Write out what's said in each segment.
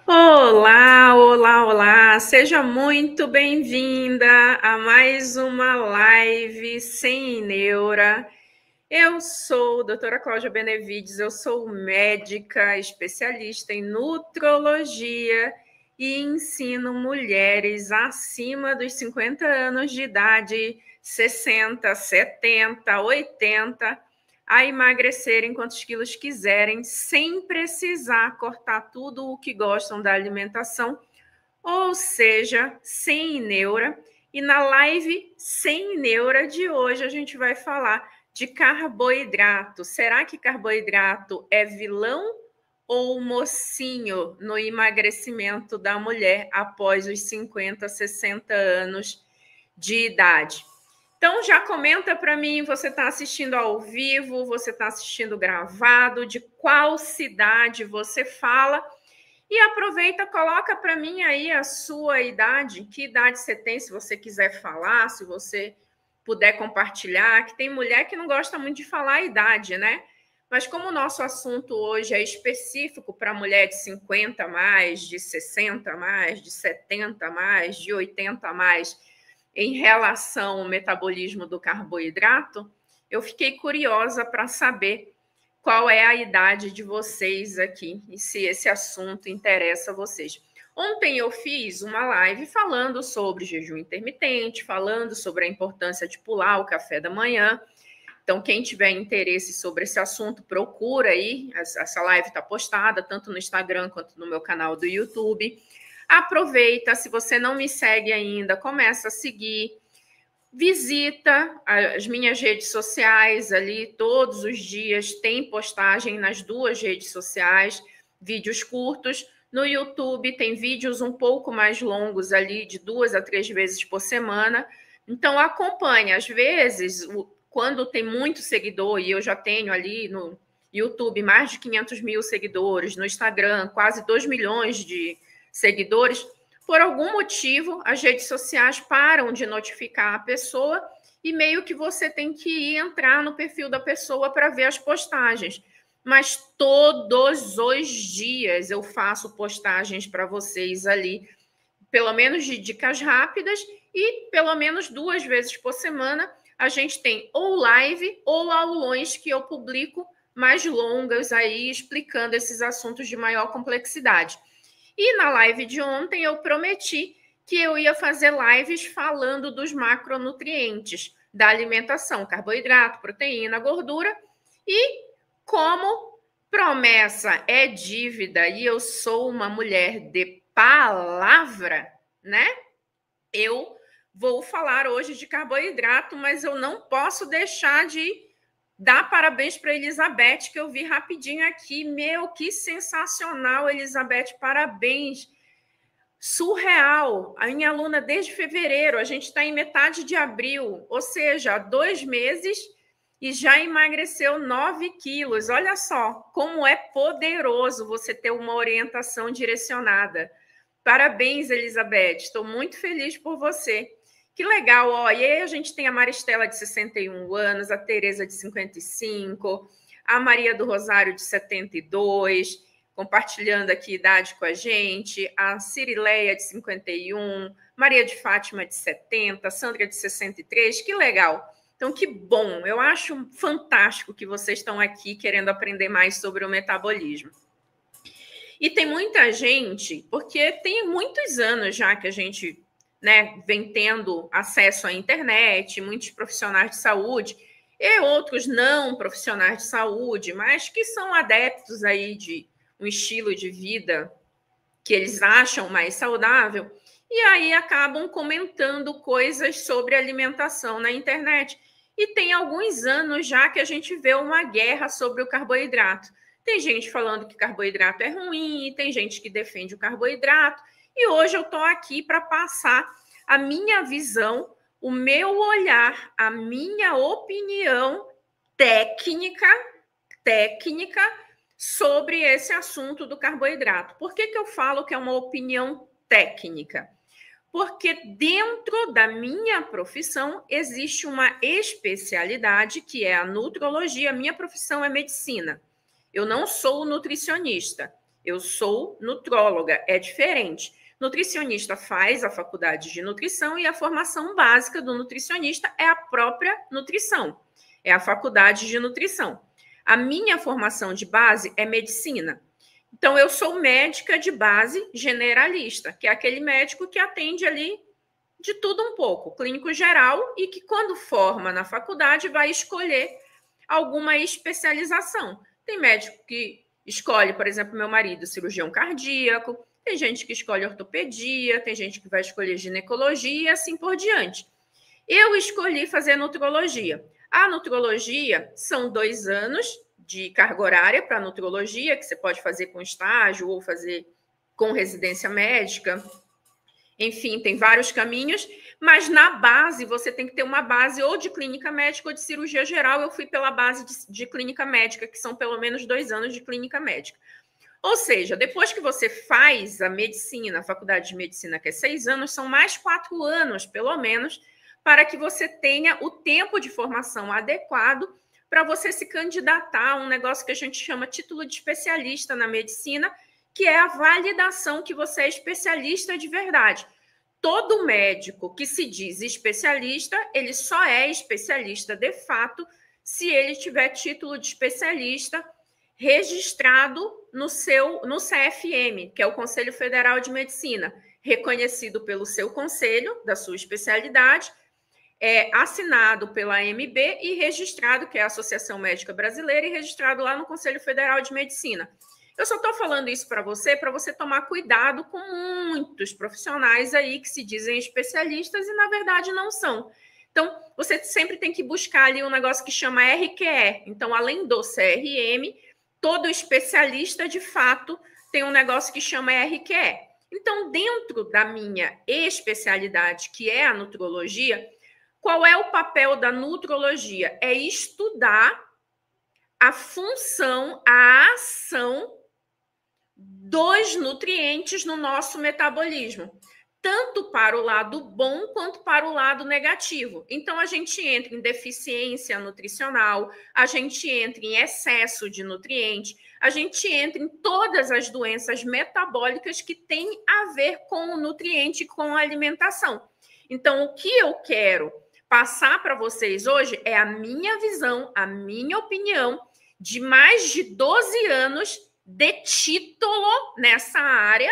Olá, olá, olá! Seja muito bem-vinda a mais uma live sem neura. Eu sou a doutora Cláudia Benevides, eu sou médica especialista em nutrologia e ensino mulheres acima dos 50 anos de idade, 60, 70, 80, a emagrecerem quantos quilos quiserem, sem precisar cortar tudo o que gostam da alimentação, ou seja, sem neura. E na live sem neura de hoje a gente vai falar de carboidrato. Será que carboidrato é vilão ou mocinho no emagrecimento da mulher após os 50, 60 anos de idade? Então já comenta para mim, você está assistindo ao vivo, você está assistindo gravado, de qual cidade você fala? E aproveita, coloca para mim aí a sua idade, que idade você tem, se você quiser falar, se você puder compartilhar, que tem mulher que não gosta muito de falar a idade, né? Mas como o nosso assunto hoje é específico para mulher de 50 a mais, de 60 a mais, de 70 a mais, de 80 a mais, em relação ao metabolismo do carboidrato, eu fiquei curiosa para saber qual é a idade de vocês aqui e se esse assunto interessa a vocês. Ontem eu fiz uma live falando sobre jejum intermitente, falando sobre a importância de pular o café da manhã. Então, quem tiver interesse sobre esse assunto, procura aí. Essa live está postada tanto no Instagram quanto no meu canal do YouTube. Aproveita, se você não me segue ainda, começa a seguir. Visita as minhas redes sociais ali, todos os dias tem postagem nas duas redes sociais, vídeos curtos. No YouTube tem vídeos um pouco mais longos ali, de 2 a 3 vezes por semana. Então acompanhe. Às vezes, quando tem muito seguidor, e eu já tenho ali no YouTube mais de 500 mil seguidores, no Instagram quase 2 milhões de seguidores, por algum motivo, as redes sociais param de notificar a pessoa e meio que você tem que ir entrar no perfil da pessoa para ver as postagens. Mas todos os dias eu faço postagens para vocês ali, pelo menos de dicas rápidas, e pelo menos 2 vezes por semana a gente tem ou live ou aulões que eu publico mais longas aí, explicando esses assuntos de maior complexidade. E na live de ontem eu prometi que eu ia fazer lives falando dos macronutrientes da alimentação, carboidrato, proteína, gordura. E como promessa é dívida e eu sou uma mulher de palavra, né? Eu vou falar hoje de carboidrato, mas eu não posso deixar de dar parabéns para Elizabeth, que eu vi rapidinho aqui. Meu, que sensacional, Elizabeth, parabéns. Surreal. A minha aluna desde fevereiro, a gente está em metade de abril, ou seja, há 2 meses e já emagreceu 9 quilos. Olha só como é poderoso você ter uma orientação direcionada. Parabéns, Elizabeth. Estou muito feliz por você. Que legal, ó. E aí a gente tem a Maristela de 61 anos, a Tereza de 55, a Maria do Rosário de 72, compartilhando aqui idade com a gente, a Cirileia de 51, Maria de Fátima de 70, Sandra de 63. Que legal. Então, que bom. Eu acho fantástico que vocês estão aqui querendo aprender mais sobre o metabolismo. E tem muita gente, porque tem muitos anos já que a gente, né, vem tendo acesso à internet, muitos profissionais de saúde e outros não profissionais de saúde, mas que são adeptos aí de um estilo de vida que eles acham mais saudável, e aí acabam comentando coisas sobre alimentação na internet. E tem alguns anos já que a gente vê uma guerra sobre o carboidrato. Tem gente falando que carboidrato é ruim, tem gente que defende o carboidrato, e hoje eu estou aqui para passar a minha visão, o meu olhar, a minha opinião técnica sobre esse assunto do carboidrato. Por que eu falo que é uma opinião técnica? Porque dentro da minha profissão existe uma especialidade que é a nutrologia. Minha profissão é medicina. Eu não sou nutricionista. Eu sou nutróloga, é diferente. Nutricionista faz a faculdade de nutrição e a formação básica do nutricionista é a própria nutrição, é a faculdade de nutrição. A minha formação de base é medicina. Então, eu sou médica de base generalista, que é aquele médico que atende ali de tudo um pouco, clínico geral, e que quando forma na faculdade vai escolher alguma especialização. Tem médico que escolhe, por exemplo, meu marido, cirurgião cardíaco, tem gente que escolhe ortopedia, tem gente que vai escolher ginecologia e assim por diante. Eu escolhi fazer nutrologia. A nutrologia são 2 anos de carga horária para nutrologia, que você pode fazer com estágio ou fazer com residência médica. Enfim, tem vários caminhos, mas na base você tem que ter uma base ou de clínica médica ou de cirurgia geral. Eu fui pela base de clínica médica, que são pelo menos 2 anos de clínica médica. Ou seja, depois que você faz a medicina, a faculdade de medicina, que é 6 anos, são mais 4 anos, pelo menos, para que você tenha o tempo de formação adequado para você se candidatar a um negócio que a gente chama título de especialista na medicina, que é a validação que você é especialista de verdade. Todo médico que se diz especialista, ele só é especialista de fato se ele tiver título de especialista registrado no CFM, que é o Conselho Federal de Medicina, reconhecido pelo seu conselho, da sua especialidade, assinado pela AMB e registrado, que é a Associação Médica Brasileira, e registrado lá no Conselho Federal de Medicina. Eu só estou falando isso para você tomar cuidado com muitos profissionais aí que se dizem especialistas e, na verdade, não são. Então, você sempre tem que buscar ali um negócio que chama RQE. Então, além do CRM, todo especialista, de fato, tem um negócio que chama RQE. Então, dentro da minha especialidade, que é a nutrologia, qual é o papel da nutrologia? É estudar a função, a ação dos nutrientes no nosso metabolismo, tanto para o lado bom quanto para o lado negativo. Então, a gente entra em deficiência nutricional, a gente entra em excesso de nutriente, a gente entra em todas as doenças metabólicas que têm a ver com o nutriente, com a alimentação. Então, o que eu quero passar para vocês hoje é a minha visão, a minha opinião de mais de 12 anos de título nessa área,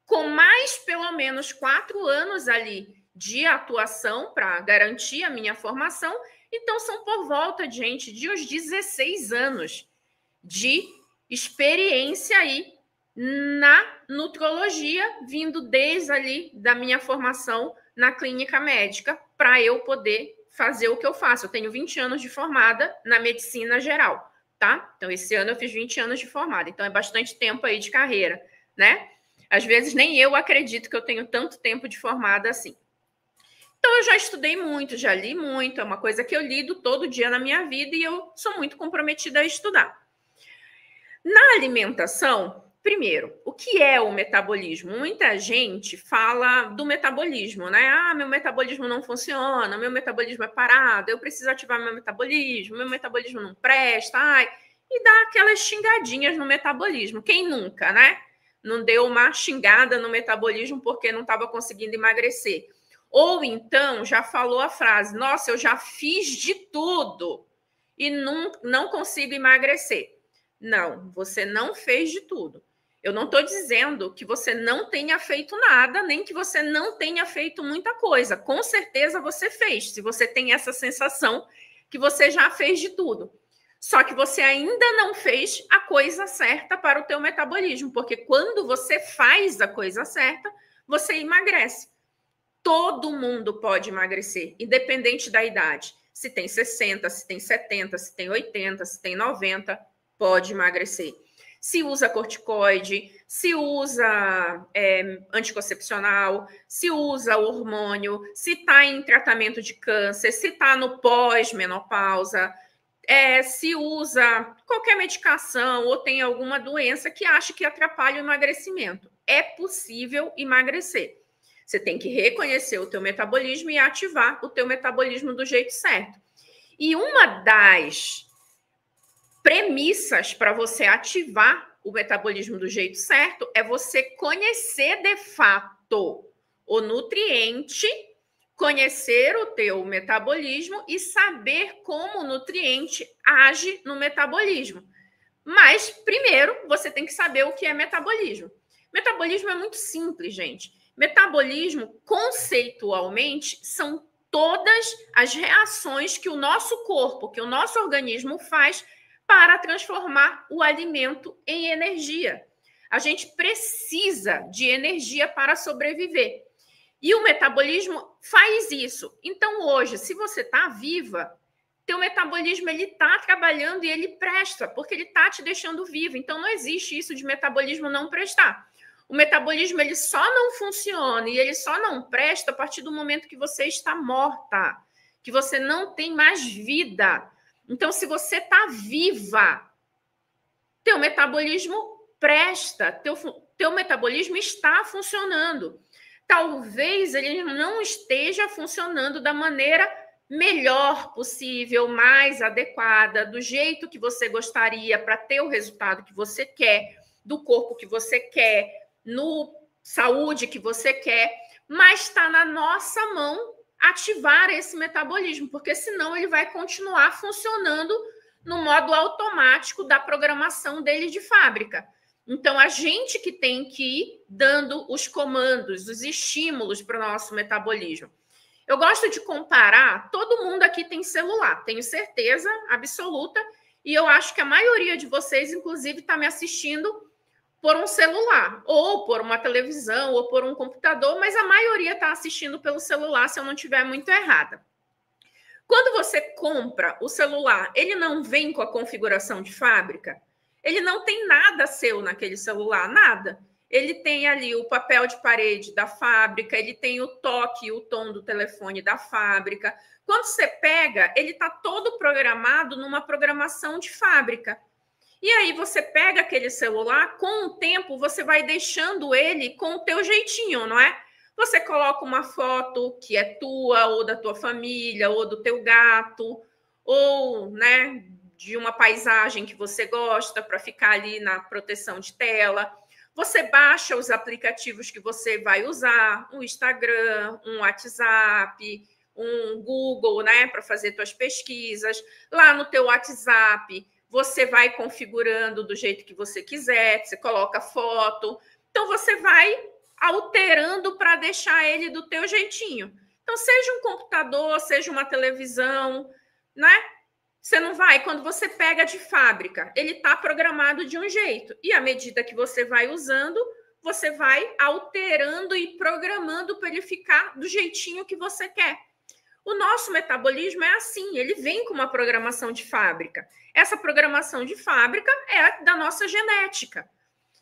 com mais pelo menos 4 anos ali de atuação para garantir a minha formação. Então, são por volta, gente, de uns 16 anos de experiência aí na nutrologia, vindo desde ali da minha formação na clínica médica, para eu poder fazer o que eu faço. Eu tenho 20 anos de formada na medicina geral, tá? Então, esse ano eu fiz 20 anos de formada, então é bastante tempo aí de carreira, né? Às vezes nem eu acredito que eu tenho tanto tempo de formada assim. Então, eu já estudei muito, já li muito, é uma coisa que eu lido todo dia na minha vida e eu sou muito comprometida a estudar. Na alimentação, primeiro, o que é o metabolismo? Muita gente fala do metabolismo, né? Ah, meu metabolismo não funciona, meu metabolismo é parado, eu preciso ativar meu metabolismo não presta, ai, e dá aquelas xingadinhas no metabolismo. Quem nunca, né? Não deu uma xingada no metabolismo porque não estava conseguindo emagrecer. Ou então já falou a frase, nossa, eu já fiz de tudo e não consigo emagrecer. Não, você não fez de tudo. Eu não estou dizendo que você não tenha feito nada, nem que você não tenha feito muita coisa. Com certeza você fez, se você tem essa sensação que você já fez de tudo. Só que você ainda não fez a coisa certa para o teu metabolismo, porque quando você faz a coisa certa, você emagrece. Todo mundo pode emagrecer, independente da idade. Se tem 60, se tem 70, se tem 80, se tem 90, pode emagrecer. Se usa corticoide, se usa anticoncepcional, se usa hormônio, se está em tratamento de câncer, se está no pós-menopausa, se usa qualquer medicação ou tem alguma doença que acha que atrapalha o emagrecimento. É possível emagrecer. Você tem que reconhecer o teu metabolismo e ativar o teu metabolismo do jeito certo. E uma das premissas para você ativar o metabolismo do jeito certo é você conhecer de fato o nutriente, conhecer o teu metabolismo e saber como o nutriente age no metabolismo. Mas, primeiro, você tem que saber o que é metabolismo. Metabolismo é muito simples, gente. Metabolismo, conceitualmente, são todas as reações que o nosso corpo, que o nosso organismo faz para transformar o alimento em energia. A gente precisa de energia para sobreviver. E o metabolismo faz isso. Então, hoje, se você está viva, teu metabolismo ele está trabalhando e ele presta, porque ele está te deixando vivo. Então, não existe isso de metabolismo não prestar. O metabolismo ele só não funciona e ele só não presta a partir do momento que você está morta, que você não tem mais vida. Então, se você está viva, teu metabolismo presta, teu metabolismo está funcionando. Talvez ele não esteja funcionando da maneira melhor possível, mais adequada, do jeito que você gostaria para ter o resultado que você quer, do corpo que você quer, no saúde que você quer, mas está na nossa mão ativar esse metabolismo, porque senão ele vai continuar funcionando no modo automático da programação dele de fábrica. Então, a gente que tem que ir dando os comandos, os estímulos para o nosso metabolismo. Eu gosto de comparar, todo mundo aqui tem celular, tenho certeza absoluta, e eu acho que a maioria de vocês, inclusive, está me assistindo por um celular, ou por uma televisão, ou por um computador, mas a maioria está assistindo pelo celular, se eu não estiver muito errada. Quando você compra o celular, ele não vem com a configuração de fábrica? Ele não tem nada seu naquele celular, nada. Ele tem ali o papel de parede da fábrica, ele tem o toque e o tom do telefone da fábrica. Quando você pega, ele está todo programado numa programação de fábrica. E aí você pega aquele celular, com o tempo você vai deixando ele com o teu jeitinho, não é? Você coloca uma foto que é tua, ou da tua família, ou do teu gato, ou, né, de uma paisagem que você gosta para ficar ali na proteção de tela. Você baixa os aplicativos que você vai usar, um Instagram, um WhatsApp, um Google, né, para fazer suas pesquisas. Lá no teu WhatsApp, você vai configurando do jeito que você quiser, você coloca foto. Então, você vai alterando para deixar ele do teu jeitinho. Então, seja um computador, seja uma televisão, né? Você não vai, quando você pega de fábrica, ele está programado de um jeito. E à medida que você vai usando, você vai alterando e programando para ele ficar do jeitinho que você quer. O nosso metabolismo é assim, ele vem com uma programação de fábrica. Essa programação de fábrica é da nossa genética.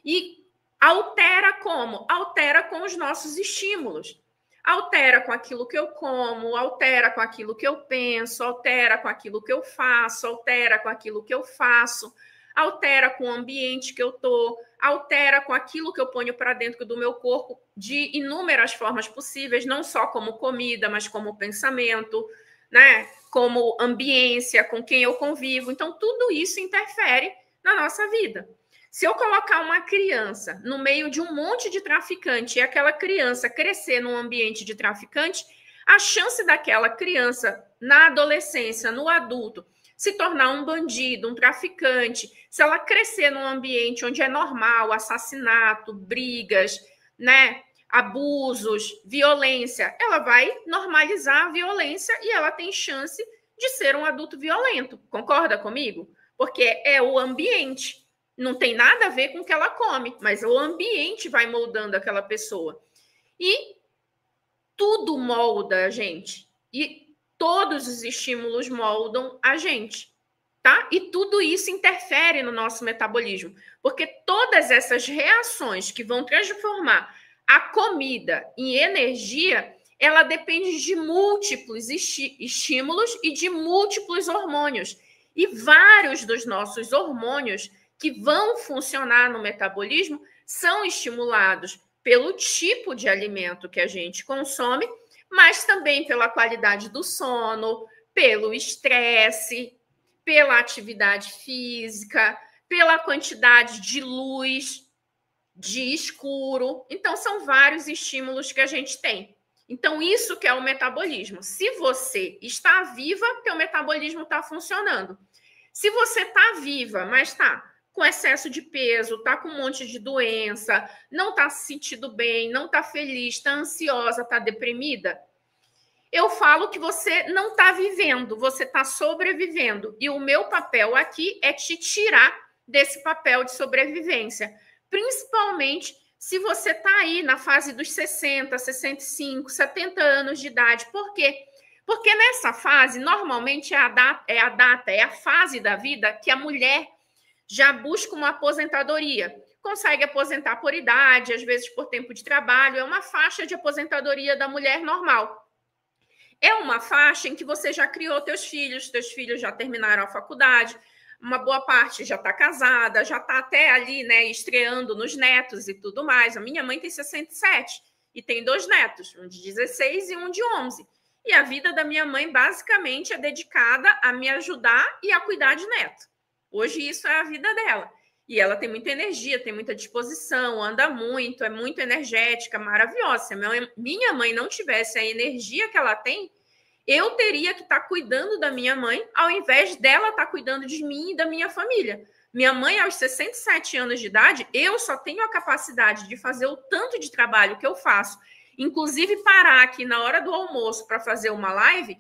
E altera como? Altera com os nossos estímulos. Altera com aquilo que eu como, altera com aquilo que eu penso, altera com aquilo que eu faço, altera com aquilo que eu faço, altera com o ambiente que eu estou, altera com aquilo que eu ponho para dentro do meu corpo de inúmeras formas possíveis, não só como comida, mas como pensamento, né? Como ambiência, com quem eu convivo. Então, tudo isso interfere na nossa vida. Se eu colocar uma criança no meio de um monte de traficante e aquela criança crescer num ambiente de traficante, a chance daquela criança, na adolescência, no adulto, se tornar um bandido, um traficante, se ela crescer num ambiente onde é normal assassinato, brigas, né, abusos, violência, ela vai normalizar a violência e ela tem chance de ser um adulto violento. Concorda comigo? Porque é o ambiente. Não tem nada a ver com o que ela come, mas o ambiente vai moldando aquela pessoa. E tudo molda a gente. E todos os estímulos moldam a gente, tá? E tudo isso interfere no nosso metabolismo, porque todas essas reações que vão transformar a comida em energia, ela depende de múltiplos estímulos e de múltiplos hormônios. E vários dos nossos hormônios que vão funcionar no metabolismo são estimulados pelo tipo de alimento que a gente consome, mas também pela qualidade do sono, pelo estresse, pela atividade física, pela quantidade de luz, de escuro. Então, são vários estímulos que a gente tem. Então, isso que é o metabolismo. Se você está viva, teu metabolismo está funcionando. Se você está viva, mas está com excesso de peso, está com um monte de doença, não está se sentindo bem, não está feliz, está ansiosa, está deprimida, eu falo que você não está vivendo, você está sobrevivendo. E o meu papel aqui é te tirar desse papel de sobrevivência. Principalmente se você está aí na fase dos 60, 65, 70 anos de idade. Por quê? Porque nessa fase, normalmente é a fase da vida que a mulher já busca uma aposentadoria. Consegue aposentar por idade, às vezes por tempo de trabalho. É uma faixa de aposentadoria da mulher normal. É uma faixa em que você já criou teus filhos já terminaram a faculdade, uma boa parte já está casada, já está até ali, né, estreando nos netos e tudo mais. A minha mãe tem 67 e tem 2 netos, um de 16 e um de 11. E a vida da minha mãe basicamente é dedicada a me ajudar e a cuidar de neto. Hoje isso é a vida dela. E ela tem muita energia, tem muita disposição, anda muito, é muito energética, maravilhosa. Se a minha mãe não tivesse a energia que ela tem, eu teria que estar cuidando da minha mãe, ao invés dela estar cuidando de mim e da minha família. Minha mãe, aos 67 anos de idade, eu só tenho a capacidade de fazer o tanto de trabalho que eu faço, inclusive parar aqui na hora do almoço para fazer uma live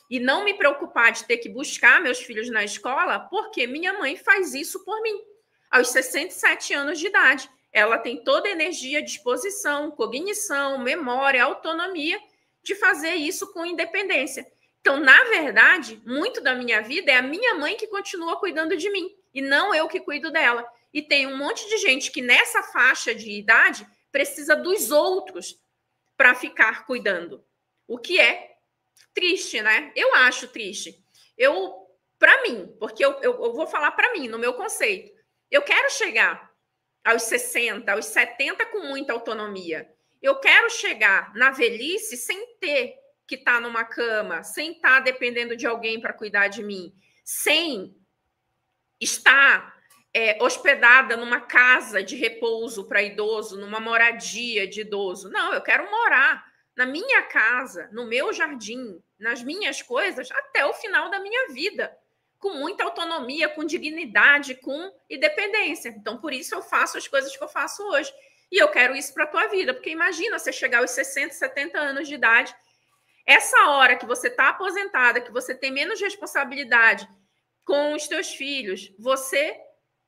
e não me preocupar de ter que buscar meus filhos na escola, porque minha mãe faz isso por mim. Aos 67 anos de idade, ela tem toda a energia, disposição, cognição, memória, autonomia de fazer isso com independência. Então, na verdade, muito da minha vida é a minha mãe que continua cuidando de mim e não eu que cuido dela. E tem um monte de gente que nessa faixa de idade precisa dos outros para ficar cuidando. O que é triste, né? Eu acho triste. Para mim, porque eu vou falar para mim, no meu conceito, eu quero chegar aos 60, aos 70 com muita autonomia. Eu quero chegar na velhice sem ter que estar numa cama, sem estar dependendo de alguém para cuidar de mim, sem estar hospedada numa casa de repouso para idoso, numa moradia de idoso. Não, eu quero morar na minha casa, no meu jardim, nas minhas coisas, até o final da minha vida, com muita autonomia, com dignidade, com independência. Então, por isso eu faço as coisas que eu faço hoje. E eu quero isso para a tua vida, porque imagina você chegar aos 60, 70 anos de idade, essa hora que você está aposentada, que você tem menos responsabilidade com os teus filhos, você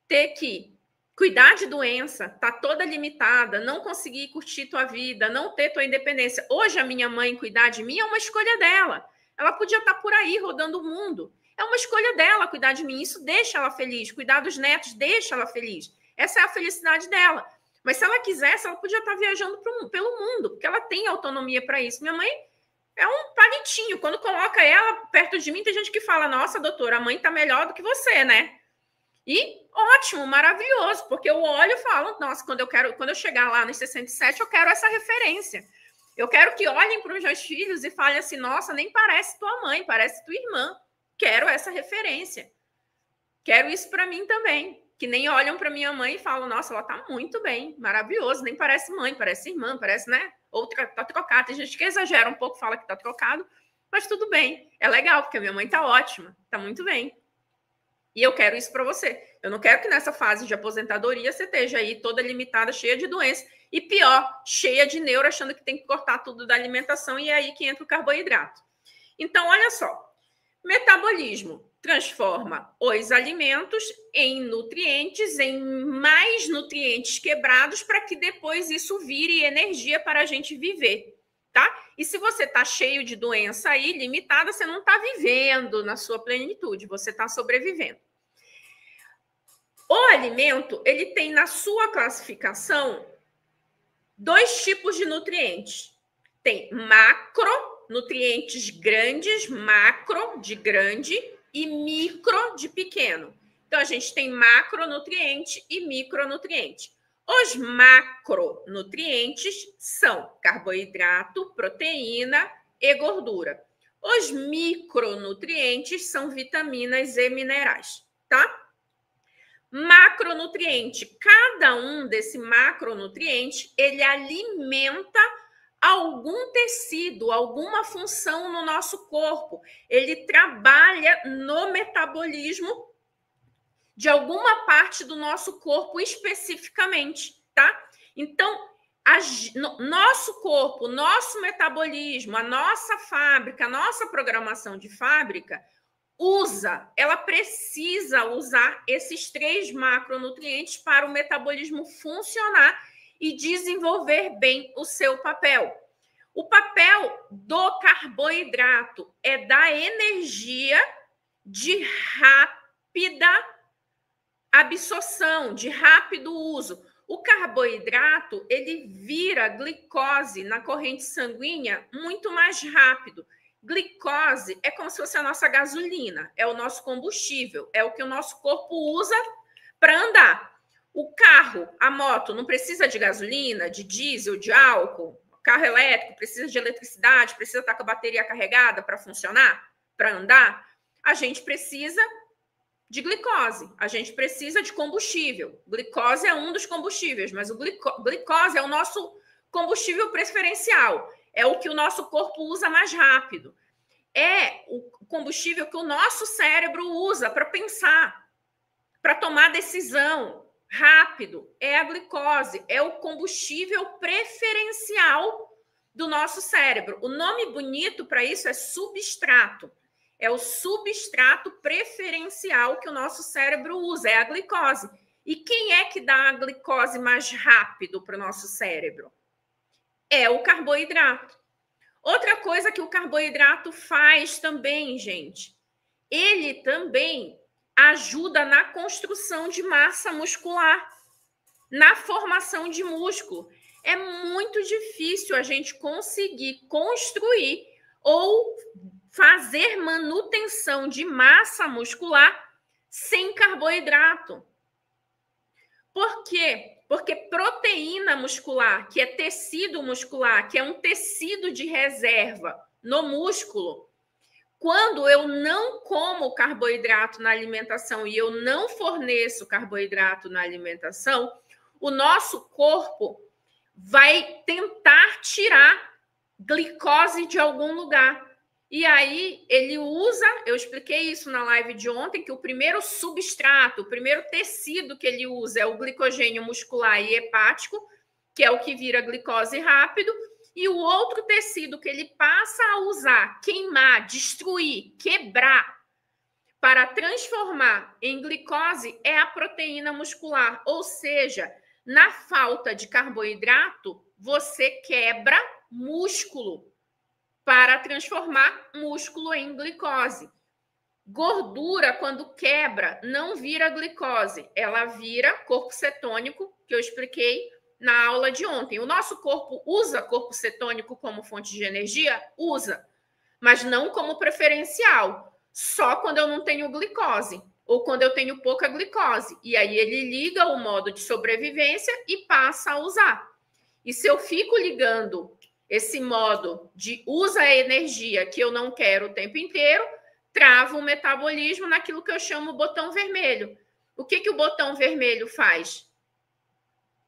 ter que cuidar de doença, tá toda limitada, não conseguir curtir tua vida, não ter tua independência. Hoje a minha mãe cuidar de mim é uma escolha dela. Ela podia estar por aí rodando o mundo. É uma escolha dela cuidar de mim. Isso deixa ela feliz. Cuidar dos netos deixa ela feliz. Essa é a felicidade dela. Mas se ela quisesse, ela podia estar viajando pelo mundo, porque ela tem autonomia para isso. Minha mãe é um palitinho. Quando coloca ela perto de mim, tem gente que fala: nossa, doutora, a mãe está melhor do que você, né? E ótimo, maravilhoso, porque eu olho e falo: nossa, quando eu chegar lá nos 67, eu quero essa referência. Eu quero que olhem para os meus filhos e falem assim: nossa, nem parece tua mãe, parece tua irmã. Quero essa referência. Quero isso para mim também. Que nem olham para minha mãe e falam: nossa, ela tá muito bem, maravilhoso, nem parece mãe, parece irmã, parece, né? Ou tá trocado. Tem gente que exagera um pouco, fala que tá trocado, mas tudo bem. É legal, porque a minha mãe tá ótima, tá muito bem. E eu quero isso para você. Eu não quero que nessa fase de aposentadoria você esteja aí toda limitada, cheia de doença. E pior, cheia de neuro, achando que tem que cortar tudo da alimentação e é aí que entra o carboidrato. Então, olha só. Metabolismo transforma os alimentos em nutrientes, em mais nutrientes quebrados, para que depois isso vire energia para a gente viver, tá? E se você está cheio de doença aí, limitada, você não está vivendo na sua plenitude, você está sobrevivendo. O alimento, ele tem na sua classificação 2 tipos de nutrientes. Tem macronutrientes grandes, macro de grande e micro de pequeno. Então, a gente tem macronutriente e micronutriente. Os macronutrientes são carboidrato, proteína e gordura. Os micronutrientes são vitaminas e minerais, tá? macronutriente. Cada um desse macronutriente, ele alimenta algum tecido, alguma função no nosso corpo. Ele trabalha no metabolismo de alguma parte do nosso corpo especificamente, tá? Então, nosso corpo, nosso metabolismo, a nossa fábrica, a nossa programação de fábrica ela precisa usar esses 3 macronutrientes para o metabolismo funcionar e desenvolver bem o seu papel. O papel do carboidrato é dar energia de rápida absorção, de rápido uso. O carboidrato, ele vira glicose na corrente sanguínea muito mais rápido. Glicose é como se fosse a nossa gasolina, é o nosso combustível, é o que o nosso corpo usa para andar. O carro, a moto, não precisa de gasolina, de diesel, de álcool. O carro elétrico precisa de eletricidade, precisa estar com a bateria carregada para funcionar, para andar. A gente precisa de glicose, a gente precisa de combustível. Glicose é um dos combustíveis, mas o glicose é o nosso combustível preferencial. É o que o nosso corpo usa mais rápido. É o combustível que o nosso cérebro usa para pensar, para tomar decisão rápido. É a glicose, é o combustível preferencial do nosso cérebro. O nome bonito para isso é substrato. É o substrato preferencial que o nosso cérebro usa, é a glicose. E quem é que dá a glicose mais rápido para o nosso cérebro? É o carboidrato. Outra coisa que o carboidrato faz também, gente, ele também ajuda na construção de massa muscular, na formação de músculo. É muito difícil a gente conseguir construir ou fazer manutenção de massa muscular sem carboidrato. Por quê? Porque proteína muscular, que é tecido muscular, que é um tecido de reserva no músculo, quando eu não como carboidrato na alimentação e eu não forneço carboidrato na alimentação, o nosso corpo vai tentar tirar glicose de algum lugar. E aí ele usa, eu expliquei isso na live de ontem, que o primeiro substrato, o primeiro tecido que ele usa é o glicogênio muscular e hepático, que é o que vira glicose rápido, e o outro tecido que ele passa a usar, queimar, destruir, quebrar, para transformar em glicose é a proteína muscular. Ou seja, na falta de carboidrato, você quebra músculo para transformar músculo em glicose. Gordura, quando quebra, não vira glicose, ela vira corpo cetônico, que eu expliquei na aula de ontem. O nosso corpo usa corpo cetônico como fonte de energia? Usa, mas não como preferencial, só quando eu não tenho glicose ou quando eu tenho pouca glicose. E aí ele liga o modo de sobrevivência e passa a usar. E se eu fico ligando esse modo de usa a energia que eu não quero o tempo inteiro, trava o metabolismo naquilo que eu chamo botão vermelho. O que o botão vermelho faz?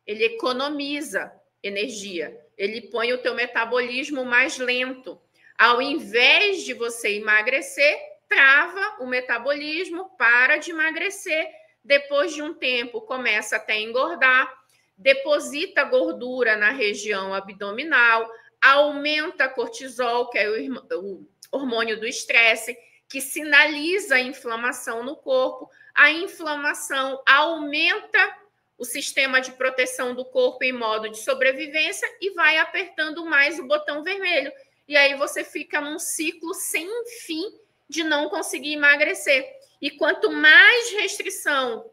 Ele economiza energia. Ele põe o teu metabolismo mais lento. Ao invés de você emagrecer, trava o metabolismo, para de emagrecer. Depois de um tempo, começa até a engordar, deposita gordura na região abdominal, aumenta cortisol, que é o hormônio do estresse, que sinaliza a inflamação no corpo. A inflamação aumenta o sistema de proteção do corpo em modo de sobrevivência e vai apertando mais o botão vermelho. E aí você fica num ciclo sem fim de não conseguir emagrecer. E quanto mais restrição,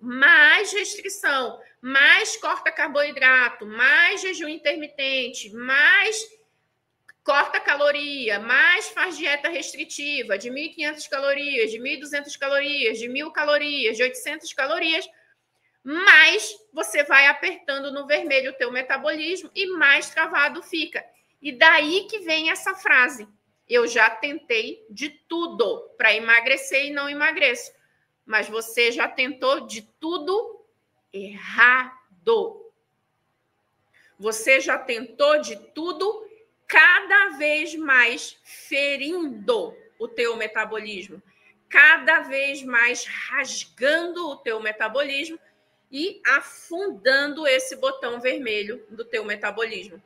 mais corta carboidrato, mais jejum intermitente, mais corta caloria, mais faz dieta restritiva de 1.500 calorias, de 1.200 calorias, de 1.000 calorias, de 800 calorias, mais você vai apertando no vermelho o teu metabolismo e mais travado fica. E daí que vem essa frase: eu já tentei de tudo para emagrecer e não emagreço. Mas você já tentou de tudo errado. Você já tentou de tudo, cada vez mais ferindo o teu metabolismo, cada vez mais rasgando o teu metabolismo e afundando esse botão vermelho do teu metabolismo.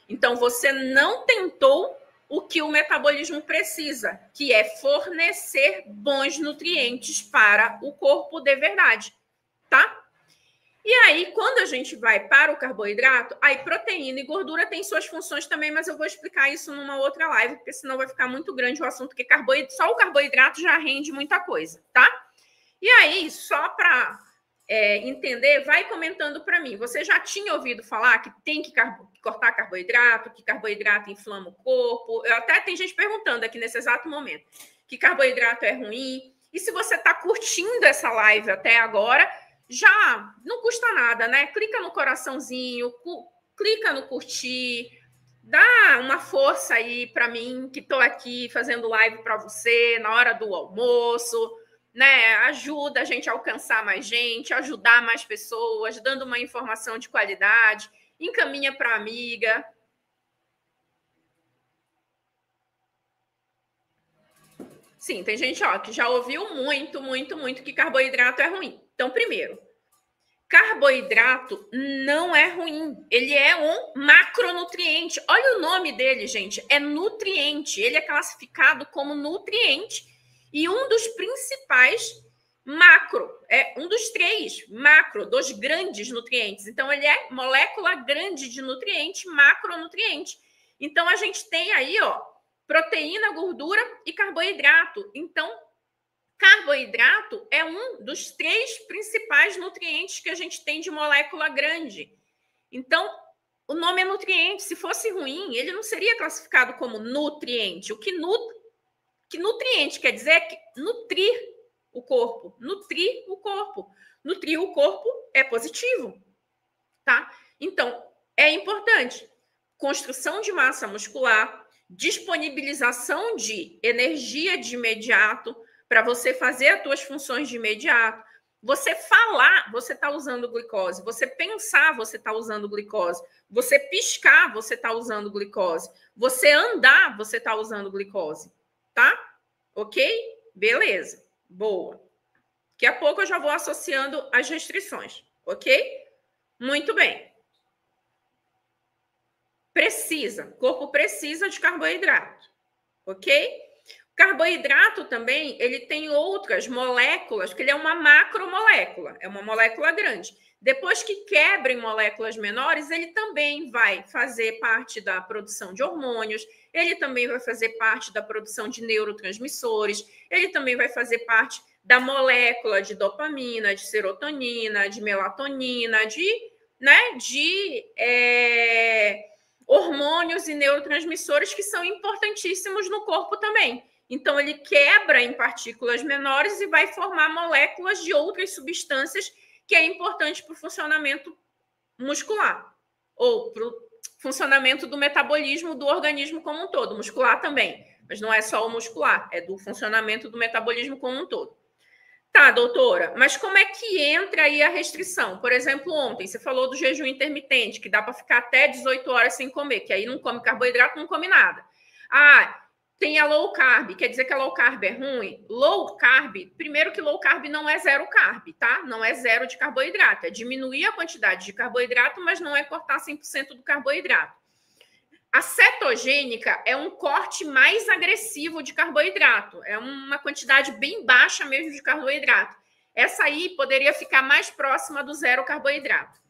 Então, você não tentou o que o metabolismo precisa, que é fornecer bons nutrientes para o corpo de verdade, tá? E aí, quando a gente vai para o carboidrato, aí proteína e gordura têm suas funções também, mas eu vou explicar isso numa outra live, porque senão vai ficar muito grande o assunto, porque só o carboidrato já rende muita coisa, tá? E aí, só para entender, vai comentando para mim. Você já tinha ouvido falar que tem que cortar carboidrato, que carboidrato inflama o corpo? Até tem gente perguntando aqui nesse exato momento que carboidrato é ruim. E se você está curtindo essa live até agora, já não custa nada, né? Clica no coraçãozinho, clica no curtir, dá uma força aí para mim, que estou aqui fazendo live para você na hora do almoço, né? Ajuda a gente a alcançar mais gente, ajudar mais pessoas, dando uma informação de qualidade, encaminha para a amiga. Sim, tem gente que já ouviu muito que carboidrato é ruim. Então, primeiro, carboidrato não é ruim, ele é um macronutriente. Olha o nome dele, gente, é nutriente. Ele é classificado como nutriente e um dos principais macro, é um dos 3 macro, dos grandes nutrientes. Então, ele é molécula grande de nutriente, macronutriente. Então, a gente tem aí, proteína, gordura e carboidrato. Então, carboidrato é um dos 3 principais nutrientes que a gente tem de molécula grande. Então, o nome é nutriente. Se fosse ruim, ele não seria classificado como nutriente. O que nutriente quer dizer é que nutrir o corpo. Nutrir o corpo. Nutrir o corpo é positivo, tá? Então, é importante. Construção de massa muscular, disponibilização de energia de imediato, para você fazer as suas funções de imediato. Você falar, você está usando glicose. Você pensar, você está usando glicose. Você piscar, você está usando glicose. Você andar, você está usando glicose. Tá? Ok? Beleza. Boa. Daqui a pouco eu já vou associando as restrições. Ok? Muito bem. O corpo precisa de carboidrato. Ok? Carboidrato também, ele tem outras moléculas, porque ele é uma macromolécula, é uma molécula grande. Depois que quebra em moléculas menores, ele também vai fazer parte da produção de hormônios, ele também vai fazer parte da produção de neurotransmissores, ele também vai fazer parte da molécula de dopamina, de serotonina, de melatonina, de hormônios e neurotransmissores que são importantíssimos no corpo também. Então, ele quebra em partículas menores e vai formar moléculas de outras substâncias que é importante para o funcionamento muscular ou para o funcionamento do metabolismo do organismo como um todo. Muscular também, mas não é só o muscular, é do funcionamento do metabolismo como um todo. Tá, doutora, mas como é que entra aí a restrição? Por exemplo, ontem você falou do jejum intermitente, que dá para ficar até 18 horas sem comer, que aí não come carboidrato, não come nada. Tem a low carb, quer dizer que a low carb é ruim? Low carb, primeiro que low carb não é zero carb, tá? Não é zero de carboidrato, é diminuir a quantidade de carboidrato, mas não é cortar 100% do carboidrato. A cetogênica é um corte mais agressivo de carboidrato, é uma quantidade bem baixa mesmo de carboidrato. Essa aí poderia ficar mais próxima do zero carboidrato.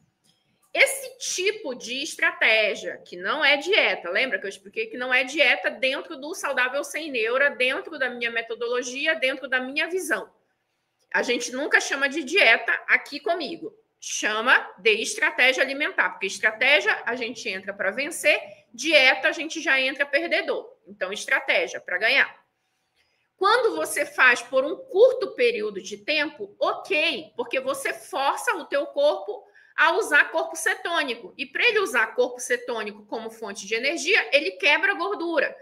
Esse tipo de estratégia, que não é dieta, lembra que eu expliquei que não é dieta dentro do Saudável Sem Neura, dentro da minha metodologia, dentro da minha visão. A gente nunca chama de dieta aqui comigo, chama de estratégia alimentar, porque estratégia a gente entra para vencer, dieta a gente já entra perdedor. Então, estratégia para ganhar. Quando você faz por um curto período de tempo, ok, porque você força o teu corpo a usar corpo cetônico. E para ele usar corpo cetônico como fonte de energia, ele quebra a gordura.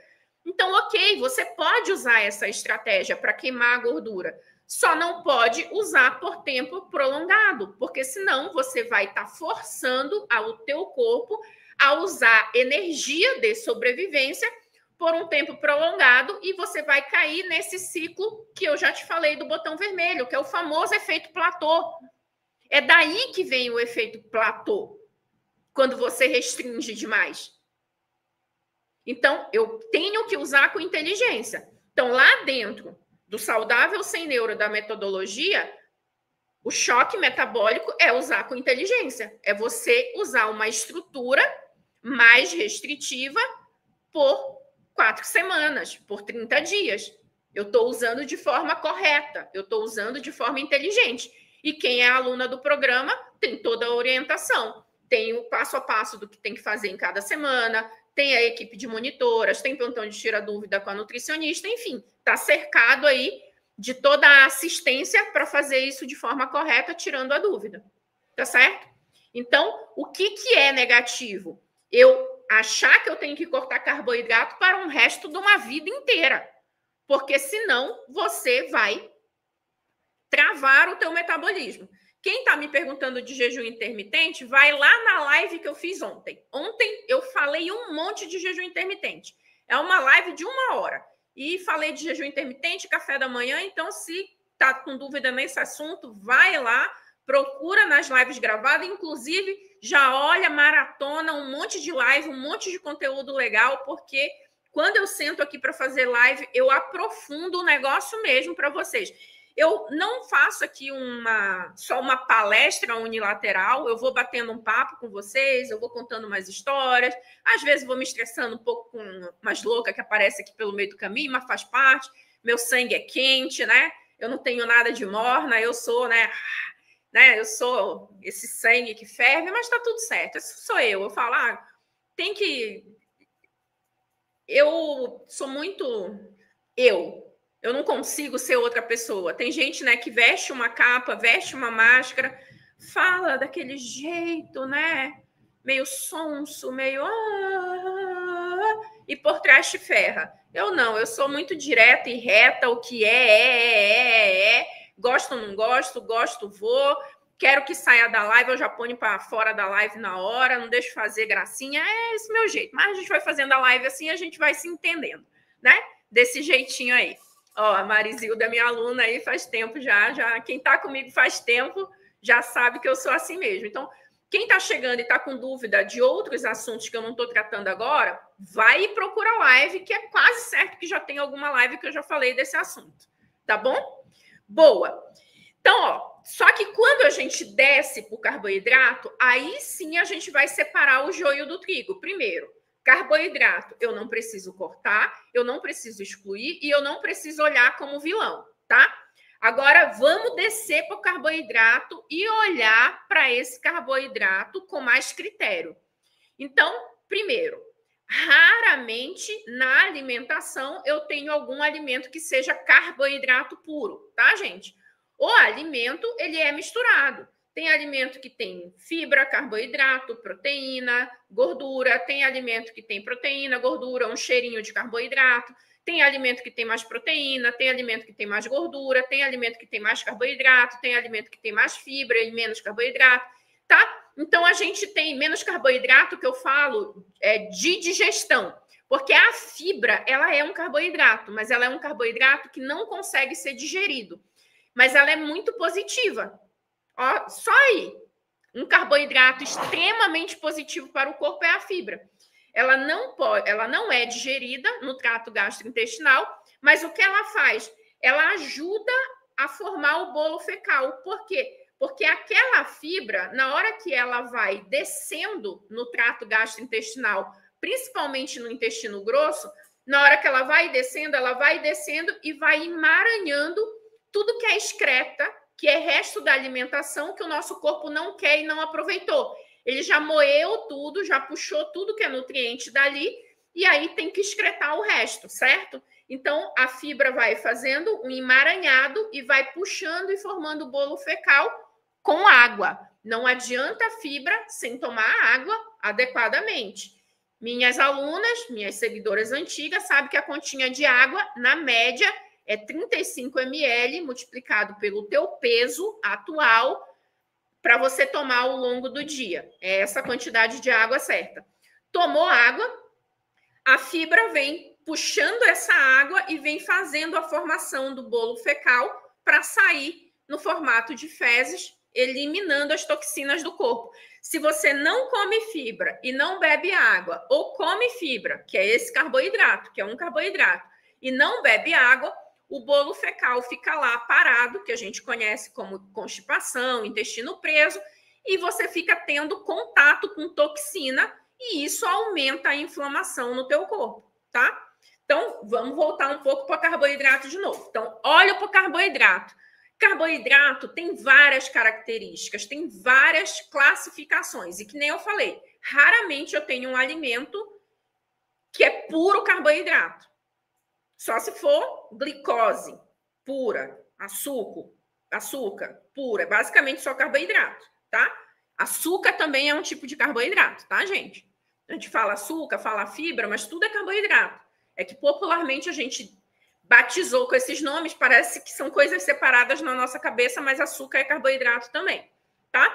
Então, ok, você pode usar essa estratégia para queimar a gordura. Só não pode usar por tempo prolongado, porque senão você vai estar forçando o teu corpo a usar energia de sobrevivência por um tempo prolongado e você vai cair nesse ciclo que eu já te falei do botão vermelho, que é o famoso efeito platô. É daí que vem o efeito platô, quando você restringe demais. Então, eu tenho que usar com inteligência. Então, lá dentro do saudável sem neuro da metodologia, o choque metabólico é usar com inteligência. É você usar uma estrutura mais restritiva por 4 semanas, por 30 dias. Eu estou usando de forma correta, eu estou usando de forma inteligente. E quem é aluna do programa tem toda a orientação. Tem o passo a passo do que tem que fazer em cada semana, tem a equipe de monitoras, tem plantão de tira dúvida com a nutricionista, enfim, está cercado aí de toda a assistência para fazer isso de forma correta, tirando a dúvida. Tá certo? Então, o que é negativo? Eu achar que eu tenho que cortar carboidrato para um resto de uma vida inteira. Porque senão você vai travar o teu metabolismo. Quem está me perguntando de jejum intermitente, vai lá na live que eu fiz ontem. Ontem eu falei um monte de jejum intermitente. É uma live de 1 hora. E falei de jejum intermitente, café da manhã. Então, se está com dúvida nesse assunto, vai lá, procura nas lives gravadas. Inclusive, já olha, maratona, um monte de live, um monte de conteúdo legal, porque quando eu sento aqui para fazer live, eu aprofundo o negócio mesmo para vocês. Eu não faço aqui só uma palestra unilateral, eu vou batendo um papo com vocês, eu vou contando umas histórias, às vezes vou me estressando um pouco com umas loucas que aparecem aqui pelo meio do caminho, mas faz parte, meu sangue é quente, né? Eu não tenho nada de morna, eu sou, né? Eu sou esse sangue que ferve, mas tá tudo certo, esse sou eu. Eu falo, tem que... Eu sou muito eu não consigo ser outra pessoa. Tem gente, né, que veste uma capa, veste uma máscara, fala daquele jeito, né, meio sonso, meio... e por trás te ferra. Eu não, eu sou muito direta e reta, o que é. Gosto ou não gosto, gosto, vou. Quero que saia da live, eu já ponho para fora da live na hora, não deixo fazer gracinha, é esse meu jeito. Mas a gente vai fazendo a live assim, a gente vai se entendendo, né? Desse jeitinho aí. Ó, a Marizilda é minha aluna aí faz tempo já. Quem está comigo faz tempo já sabe que eu sou assim mesmo. Então, quem está chegando e está com dúvida de outros assuntos que eu não estou tratando agora, vai e procura a live, que é quase certo que já tem alguma live que eu já falei desse assunto. Tá bom? Boa. Então, ó, só que quando a gente desce para o carboidrato, aí sim a gente vai separar o joio do trigo. Primeiro, carboidrato eu não preciso cortar, eu não preciso excluir e eu não preciso olhar como vilão, tá? Agora, vamos descer para o carboidrato e olhar para esse carboidrato com mais critério. Então, primeiro, raramente na alimentação eu tenho algum alimento que seja carboidrato puro, tá, gente? O alimento, ele é misturado. Tem alimento que tem fibra, carboidrato, proteína, gordura. Tem alimento que tem proteína, gordura, um cheirinho de carboidrato. Tem alimento que tem mais proteína, tem alimento que tem mais gordura, tem alimento que tem mais carboidrato, tem alimento que tem mais fibra e menos carboidrato, tá? Então, a gente tem menos carboidrato, que eu falo, de digestão. Porque a fibra, ela é um carboidrato, mas ela é um carboidrato que não consegue ser digerido. Mas ela é muito positiva. Ó, só aí. Um carboidrato extremamente positivo para o corpo é a fibra. Ela não é digerida no trato gastrointestinal, mas o que ela faz? Ela ajuda a formar o bolo fecal. Por quê? Porque aquela fibra, na hora que ela vai descendo no trato gastrointestinal, principalmente no intestino grosso, na hora que ela vai descendo e vai emaranhando tudo que é excreta, que é resto da alimentação que o nosso corpo não quer e não aproveitou. Ele já moeu tudo, já puxou tudo que é nutriente dali, e aí tem que excretar o resto, certo? Então, a fibra vai fazendo um emaranhado e vai puxando e formando o bolo fecal com água. Não adianta a fibra sem tomar água adequadamente. Minhas alunas, minhas seguidoras antigas, sabem que a continha de água, na média, É 35 ml multiplicado pelo teu peso atual para você tomar ao longo do dia. É essa quantidade de água certa. Tomou água, a fibra vem puxando essa água e vem fazendo a formação do bolo fecal para sair no formato de fezes, eliminando as toxinas do corpo. Se você não come fibra e não bebe água, ou come fibra, que é esse carboidrato, que é um carboidrato, e não bebe água, o bolo fecal fica lá parado, que a gente conhece como constipação, intestino preso, e você fica tendo contato com toxina, e isso aumenta a inflamação no teu corpo, tá? Então, vamos voltar um pouco para o carboidrato de novo. Então, olha para o carboidrato. Carboidrato tem várias características, tem várias classificações. E que nem eu falei, raramente eu tenho um alimento que é puro carboidrato. Só se for glicose pura, açúcar pura. Basicamente só carboidrato, tá? Açúcar também é um tipo de carboidrato, tá, gente? A gente fala açúcar, fala fibra, mas tudo é carboidrato. É que popularmente a gente batizou com esses nomes, parece que são coisas separadas na nossa cabeça, mas açúcar é carboidrato também, tá?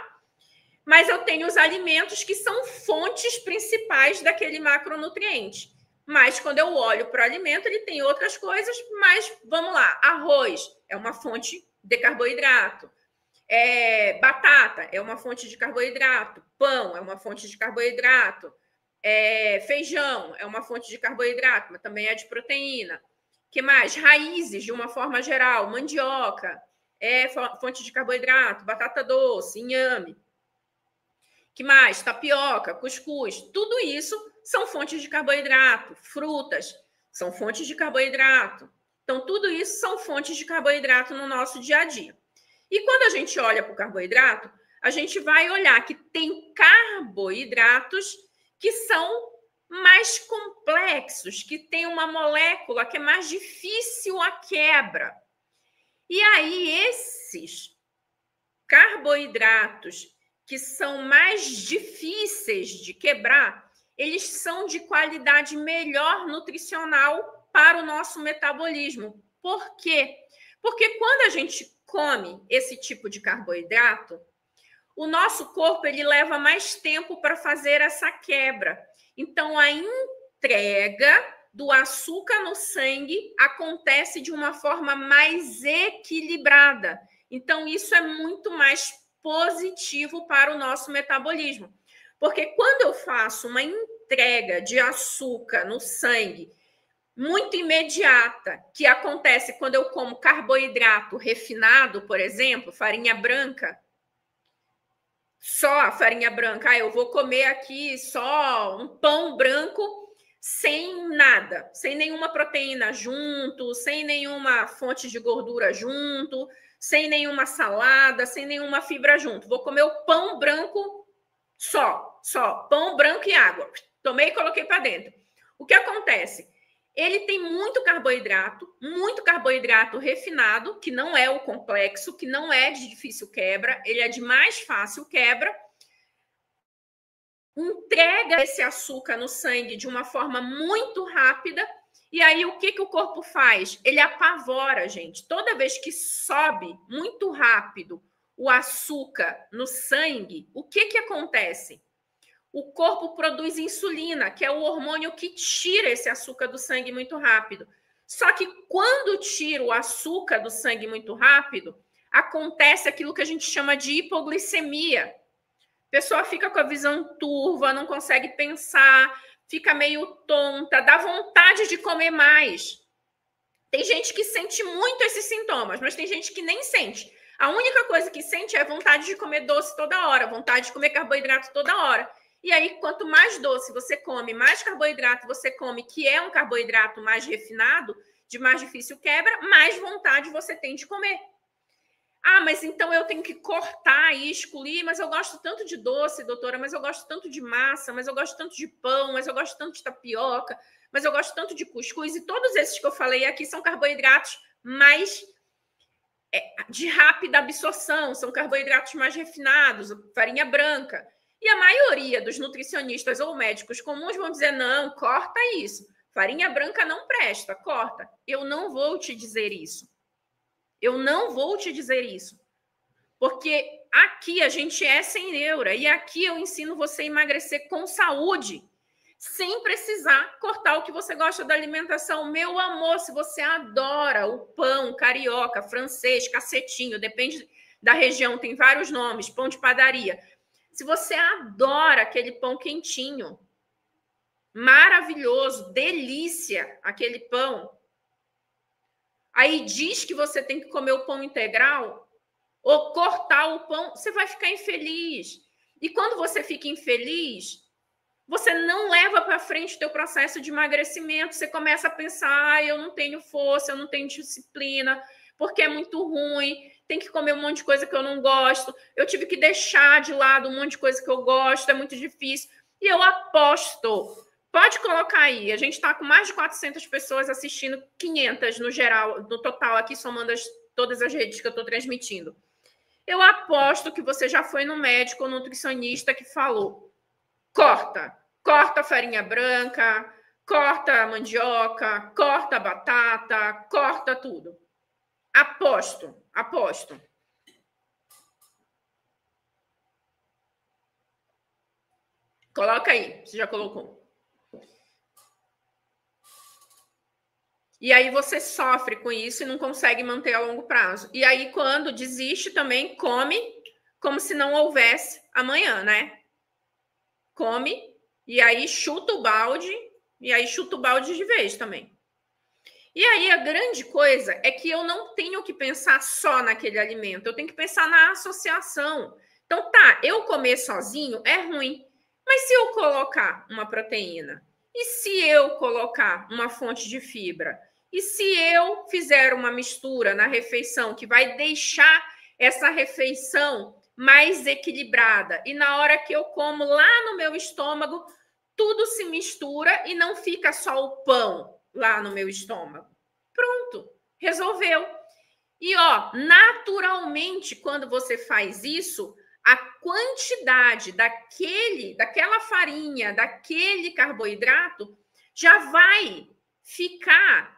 Mas eu tenho os alimentos que são fontes principais daquele macronutriente. Mas quando eu olho para o alimento, ele tem outras coisas, mas vamos lá, arroz é uma fonte de carboidrato, batata é uma fonte de carboidrato, pão é uma fonte de carboidrato, feijão é uma fonte de carboidrato, mas também é de proteína. Que mais? Raízes, de uma forma geral, mandioca é fonte de carboidrato, batata doce, inhame. Que mais? Tapioca, cuscuz, tudo isso são fontes de carboidrato. Frutas são fontes de carboidrato. Então, tudo isso são fontes de carboidrato no nosso dia a dia. E quando a gente olha para o carboidrato, a gente vai olhar que tem carboidratos que são mais complexos, que tem uma molécula que é mais difícil a quebra. E aí, esses carboidratos que são mais difíceis de quebrar, eles são de qualidade melhor nutricional para o nosso metabolismo. Por quê? Porque quando a gente come esse tipo de carboidrato, o nosso corpo ele leva mais tempo para fazer essa quebra. Então, a entrega do açúcar no sangue acontece de uma forma mais equilibrada. Então, isso é muito mais positivo para o nosso metabolismo. Porque quando eu faço uma entrega de açúcar no sangue muito imediata, que acontece quando eu como carboidrato refinado, por exemplo, farinha branca, só a farinha branca, eu vou comer aqui só um pão branco sem nada, sem nenhuma proteína junto, sem nenhuma fonte de gordura junto, sem nenhuma salada, sem nenhuma fibra junto. Vou comer o pão branco só, pão branco e água. Tomei e coloquei para dentro. O que acontece? Ele tem muito carboidrato refinado, que não é o complexo, que não é de difícil quebra, ele é de mais fácil quebra. Entrega esse açúcar no sangue de uma forma muito rápida. E aí, o que o corpo faz? Ele apavora, gente. Toda vez que sobe muito rápido o açúcar no sangue, o que acontece? O corpo produz insulina, que é o hormônio que tira esse açúcar do sangue muito rápido. Só que quando tira o açúcar do sangue muito rápido, acontece aquilo que a gente chama de hipoglicemia. A pessoa fica com a visão turva, não consegue pensar, fica meio tonta, dá vontade de comer mais. Tem gente que sente muito esses sintomas, mas tem gente que nem sente. A única coisa que sente é vontade de comer doce toda hora, vontade de comer carboidrato toda hora. E aí, quanto mais doce você come, mais carboidrato você come, que é um carboidrato mais refinado, de mais difícil quebra, mais vontade você tem de comer. Ah, mas então eu tenho que cortar e excluir, mas eu gosto tanto de doce, doutora, mas eu gosto tanto de massa, mas eu gosto tanto de pão, mas eu gosto tanto de tapioca, mas eu gosto tanto de cuscuz, e todos esses que eu falei aqui são carboidratos mais de rápida absorção, são carboidratos mais refinados, farinha branca. E a maioria dos nutricionistas ou médicos comuns vão dizer, não, corta isso. Farinha branca não presta, corta. Eu não vou te dizer isso. Eu não vou te dizer isso. Porque aqui a gente é sem neura e aqui eu ensino você a emagrecer com saúde, sem precisar cortar o que você gosta da alimentação. Meu amor, se você adora o pão carioca, francês, cacetinho, depende da região, tem vários nomes, pão de padaria. Se você adora aquele pão quentinho, maravilhoso, delícia, aquele pão, aí diz que você tem que comer o pão integral ou cortar o pão, você vai ficar infeliz. E quando você fica infeliz, você não leva para frente o teu processo de emagrecimento. Você começa a pensar, eu não tenho força, eu não tenho disciplina, porque é muito ruim, tem que comer um monte de coisa que eu não gosto, eu tive que deixar de lado um monte de coisa que eu gosto, é muito difícil. E eu aposto, pode colocar aí, a gente está com mais de 400 pessoas assistindo, 500 no geral, no total aqui, somando todas as redes que eu estou transmitindo. Eu aposto que você já foi no médico ou nutricionista que falou, corta a farinha branca, corta a mandioca, corta a batata, corta tudo. Aposto. Coloca aí, você já colocou. E aí você sofre com isso e não consegue manter a longo prazo. E aí quando desiste também, come como se não houvesse amanhã, né? Come e aí chuta o balde de vez também. E aí a grande coisa é que eu não tenho que pensar só naquele alimento, eu tenho que pensar na associação. Então tá, eu comer sozinho é ruim, mas se eu colocar uma proteína, e se eu colocar uma fonte de fibra, e se eu fizer uma mistura na refeição que vai deixar essa refeição mais equilibrada, e na hora que eu como lá no meu estômago, tudo se mistura e não fica só o pão lá no meu estômago. Pronto, resolveu. E ó, naturalmente, quando você faz isso, a quantidade daquela farinha, daquele carboidrato, já vai ficar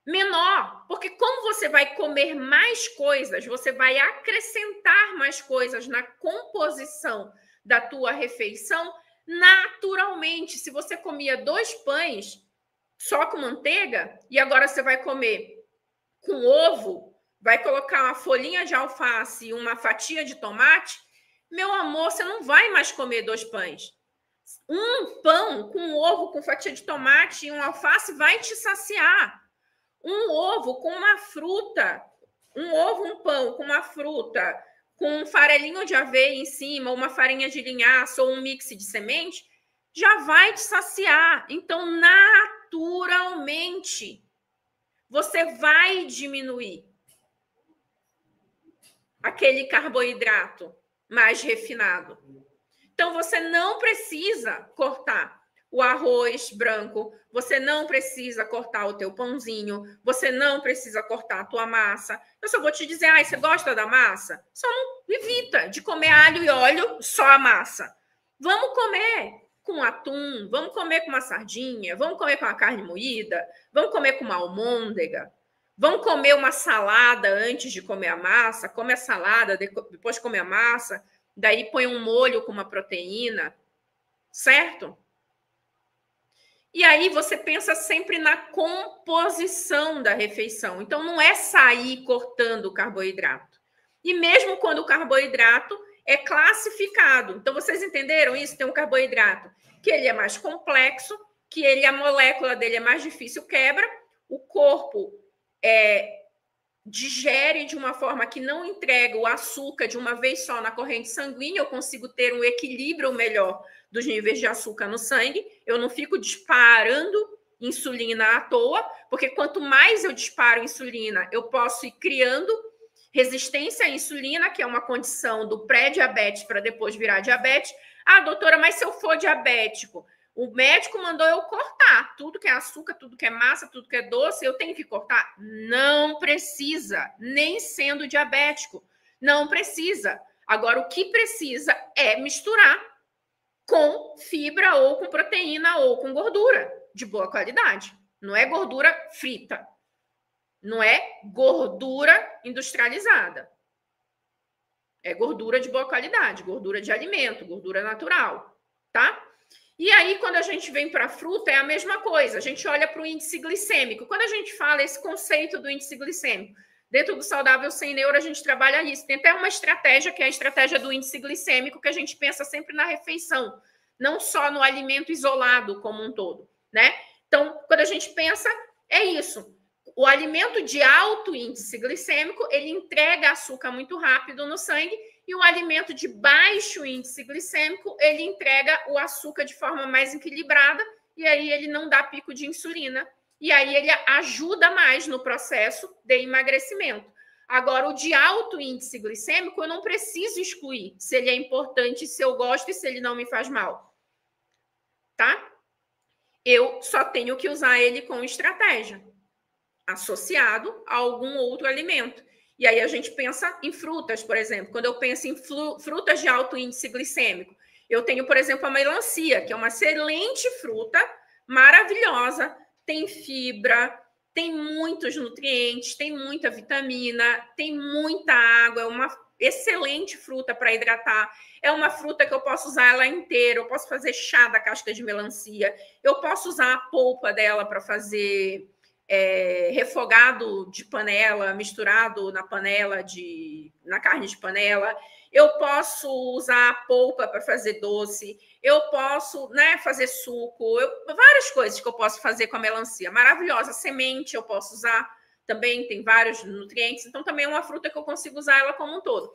menor, porque como você vai comer mais coisas, você vai acrescentar mais coisas na composição da tua refeição, naturalmente, se você comia 2 pães só com manteiga e agora você vai comer com ovo, vai colocar uma folhinha de alface e uma fatia de tomate, meu amor, você não vai mais comer 2 pães. Um pão com ovo, com fatia de tomate e um alface vai te saciar. Um ovo com uma fruta, um pão com uma fruta, com um farelinho de aveia em cima, uma farinha de linhaça ou um mix de semente, já vai te saciar. Então, naturalmente, você vai diminuir aquele carboidrato mais refinado. Então, você não precisa cortar o arroz branco, você não precisa cortar o teu pãozinho, você não precisa cortar a tua massa. Eu só vou te dizer, você gosta da massa? Só não evita de comer alho e óleo, só a massa. Vamos comer com atum, vamos comer com uma sardinha, vamos comer com uma carne moída, vamos comer com uma almôndega, vamos comer uma salada antes de comer a massa, come a salada, depois come a massa, daí põe um molho com uma proteína, certo? E aí você pensa sempre na composição da refeição. Então, não é sair cortando o carboidrato. E mesmo quando o carboidrato é classificado. Então, vocês entenderam isso? Tem um carboidrato que ele é mais complexo, que a molécula dele é mais difícil, quebra. O corpo digere de uma forma que não entrega o açúcar de uma vez só na corrente sanguínea. Eu consigo ter um equilíbrio melhor dos níveis de açúcar no sangue, eu não fico disparando insulina à toa, porque quanto mais eu disparo insulina, eu posso ir criando resistência à insulina, que é uma condição do pré-diabetes para depois virar diabetes. Ah, doutora, mas se eu for diabético, o médico mandou eu cortar tudo que é açúcar, tudo que é massa, tudo que é doce, eu tenho que cortar? Não precisa, nem sendo diabético, não precisa. Agora, o que precisa é misturar com fibra ou com proteína ou com gordura. de boa qualidade. Não é gordura frita. Não é gordura industrializada. É gordura de boa qualidade, gordura de alimento, gordura natural, tá? E aí, quando a gente vem para a fruta, é a mesma coisa. A gente olha para o índice glicêmico. Quando a gente fala esse conceito do índice glicêmico, dentro do Saudável Sem Neuro, a gente trabalha isso. Tem até uma estratégia, que é a estratégia do índice glicêmico, que a gente pensa sempre na refeição, não só no alimento isolado como um todo, né? Então, quando a gente pensa, é isso. O alimento de alto índice glicêmico, ele entrega açúcar muito rápido no sangue, e o alimento de baixo índice glicêmico, ele entrega o açúcar de forma mais equilibrada, e aí ele não dá pico de insulina, e aí ele ajuda mais no processo de emagrecimento. Agora, o de alto índice glicêmico, eu não preciso excluir se ele é importante, se eu gosto e se ele não me faz mal. Tá? Eu só tenho que usar ele com estratégia, associado a algum outro alimento. E aí a gente pensa em frutas, por exemplo. Quando eu penso em frutas de alto índice glicêmico, eu tenho, por exemplo, a melancia, que é uma excelente fruta, maravilhosa, tem fibra, tem muitos nutrientes, tem muita vitamina, tem muita água, é uma excelente fruta para hidratar. É uma fruta que eu posso usar ela inteira, eu posso fazer chá da casca de melancia, eu posso usar a polpa dela para fazer refogado de panela, misturado na panela, na carne de panela. Eu posso usar a polpa para fazer doce, eu posso, né, fazer suco, várias coisas que eu posso fazer com a melancia. Maravilhosa. Semente eu posso usar também, tem vários nutrientes, então também é uma fruta que eu consigo usar ela como um todo.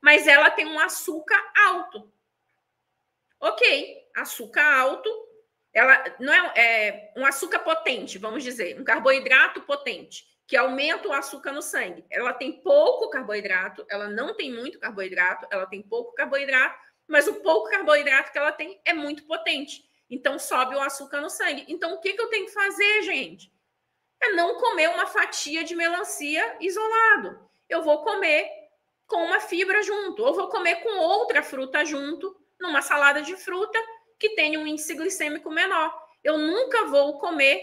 Mas ela tem um açúcar alto. Ok, açúcar alto, ela não é um açúcar potente, vamos dizer, um carboidrato potente, que aumenta o açúcar no sangue. Ela tem pouco carboidrato, ela não tem muito carboidrato, ela tem pouco carboidrato, mas o pouco carboidrato que ela tem é muito potente. Então, sobe o açúcar no sangue. Então, o que eu tenho que fazer, gente? É não comer uma fatia de melancia isolado. Eu vou comer com uma fibra junto, ou vou comer com outra fruta junto, numa salada de fruta, que tem um índice glicêmico menor. Eu nunca vou comer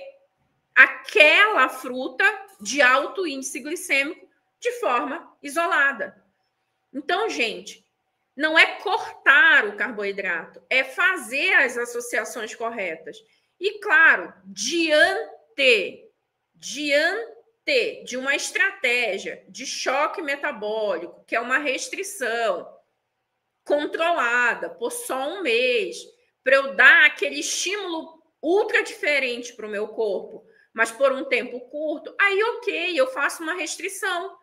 aquela fruta de alto índice glicêmico de forma isolada. Então, gente, não é cortar o carboidrato, é fazer as associações corretas. E, claro, diante de uma estratégia de choque metabólico, que é uma restrição controlada por só um mês, para eu dar aquele estímulo ultra diferente para o meu corpo, mas por um tempo curto, aí ok, eu faço uma restrição.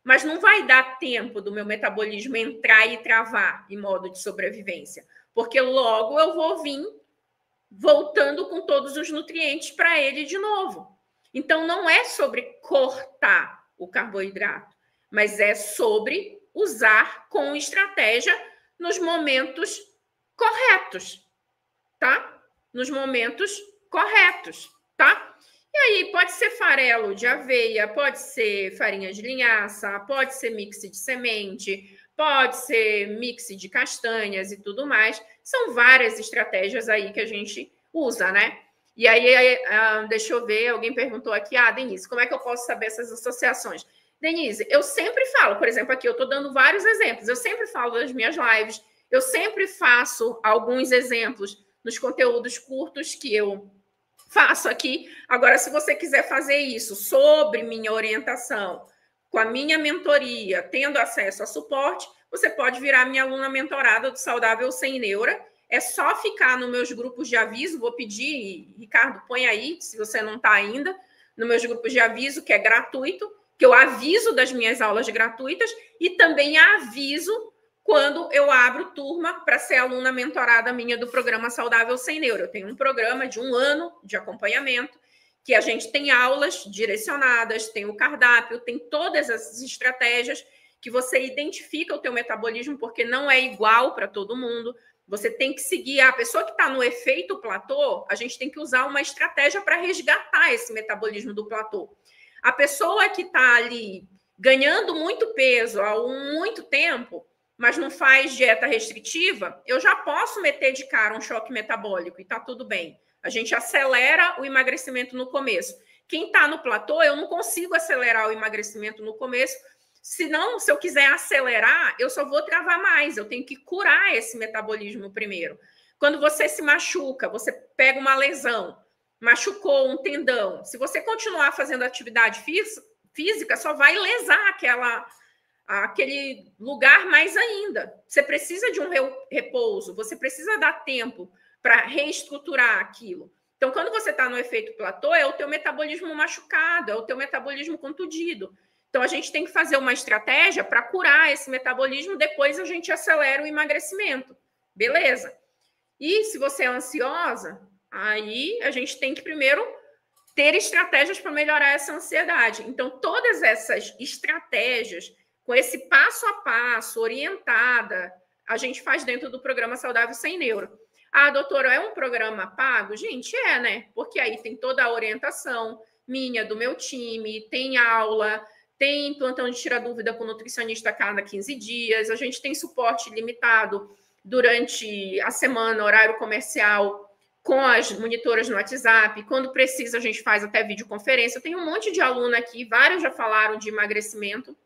Mas não vai dar tempo do meu metabolismo entrar e travar em modo de sobrevivência, porque logo eu vou vir voltando com todos os nutrientes para ele de novo. Então, não é sobre cortar o carboidrato, mas é sobre usar com estratégia nos momentos corretos, tá? Nos momentos corretos, tá? E aí, pode ser farelo de aveia, pode ser farinha de linhaça, pode ser mix de semente, pode ser mix de castanhas e tudo mais. São várias estratégias aí que a gente usa, né? E aí, deixa eu ver, alguém perguntou aqui, Denise, como é que eu posso saber essas associações? Denise, eu sempre falo, por exemplo, aqui eu estou dando vários exemplos, eu sempre falo das minhas lives, eu sempre faço alguns exemplos nos conteúdos curtos que eu faço aqui. Agora, se você quiser fazer isso sobre minha orientação, com a minha mentoria, tendo acesso a suporte, você pode virar minha aluna mentorada do Saudável Sem Neura. É só ficar nos meus grupos de aviso. Vou pedir, Ricardo, põe aí, se você não está ainda, nos meus grupos de aviso, que é gratuito, que eu aviso das minhas aulas gratuitas e também aviso quando eu abro turma para ser aluna mentorada minha do programa Saudável Sem Neuro. Eu tenho um programa de 1 ano de acompanhamento, que a gente tem aulas direcionadas, tem o cardápio, tem todas essas estratégias que você identifica o teu metabolismo, porque não é igual para todo mundo. Você tem que seguir. A pessoa que está no efeito platô, a gente tem que usar uma estratégia para resgatar esse metabolismo do platô. A pessoa que está ali ganhando muito peso há muito tempo, mas não faz dieta restritiva, eu já posso meter de cara um choque metabólico e tá tudo bem. A gente acelera o emagrecimento no começo. Quem está no platô, eu não consigo acelerar o emagrecimento no começo. Senão, se eu quiser acelerar, eu só vou travar mais. Eu tenho que curar esse metabolismo primeiro. Quando você se machuca, você pega uma lesão, machucou um tendão. Se você continuar fazendo atividade física, só vai lesar aquele lugar mais ainda. Você precisa de um repouso, você precisa dar tempo para reestruturar aquilo. Então, quando você está no efeito platô, é o teu metabolismo machucado, é o teu metabolismo contundido. Então, a gente tem que fazer uma estratégia para curar esse metabolismo, depois a gente acelera o emagrecimento. Beleza? E se você é ansiosa, aí a gente tem que primeiro ter estratégias para melhorar essa ansiedade. Então, todas essas estratégias, com esse passo a passo, orientada, a gente faz dentro do programa Saudável Sem Neuro. Ah, doutora, é um programa pago? Gente, é, né? Porque aí tem toda a orientação minha, do meu time, tem aula, tem plantão de tirar dúvida com o nutricionista a cada 15 dias, a gente tem suporte limitado durante a semana, horário comercial, com as monitoras no WhatsApp. Quando precisa, a gente faz até videoconferência. Eu tenho um monte de aluno aqui, vários já falaram de emagrecimento,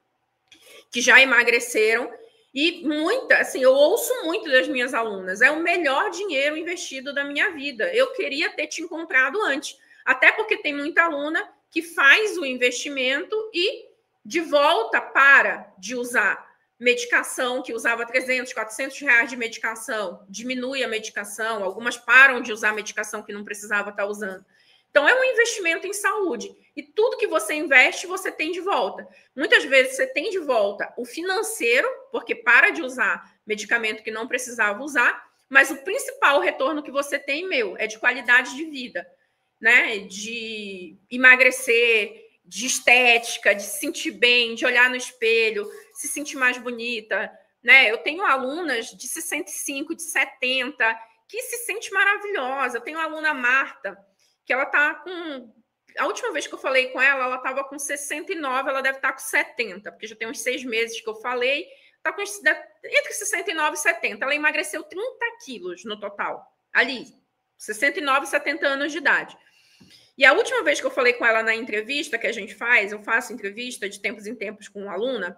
que já emagreceram. E muita, assim, eu ouço muito das minhas alunas, é o melhor dinheiro investido da minha vida. Eu queria ter te encontrado antes, até porque tem muita aluna que faz o investimento e de volta para de usar medicação, que usava 300, 400 reais de medicação, diminui a medicação, algumas param de usar medicação que não precisava estar usando. Então, é um investimento em saúde. E tudo que você investe, você tem de volta. Muitas vezes você tem de volta o financeiro, porque para de usar medicamento que não precisava usar, mas o principal retorno que você tem, é de qualidade de vida, né? De emagrecer, de estética, de se sentir bem, de olhar no espelho, se sentir mais bonita, né? Eu tenho alunas de 65, de 70, que se sente maravilhosa. Eu tenho a aluna Marta, que ela tá com... A última vez que eu falei com ela, ela estava com 69, ela deve estar com 70, porque já tem uns 6 meses que eu falei, está com entre 69 e 70. Ela emagreceu 30 quilos no total, ali, 69 e 70 anos de idade. E a última vez que eu falei com ela na entrevista que a gente faz, eu faço entrevista de tempos em tempos com uma aluna,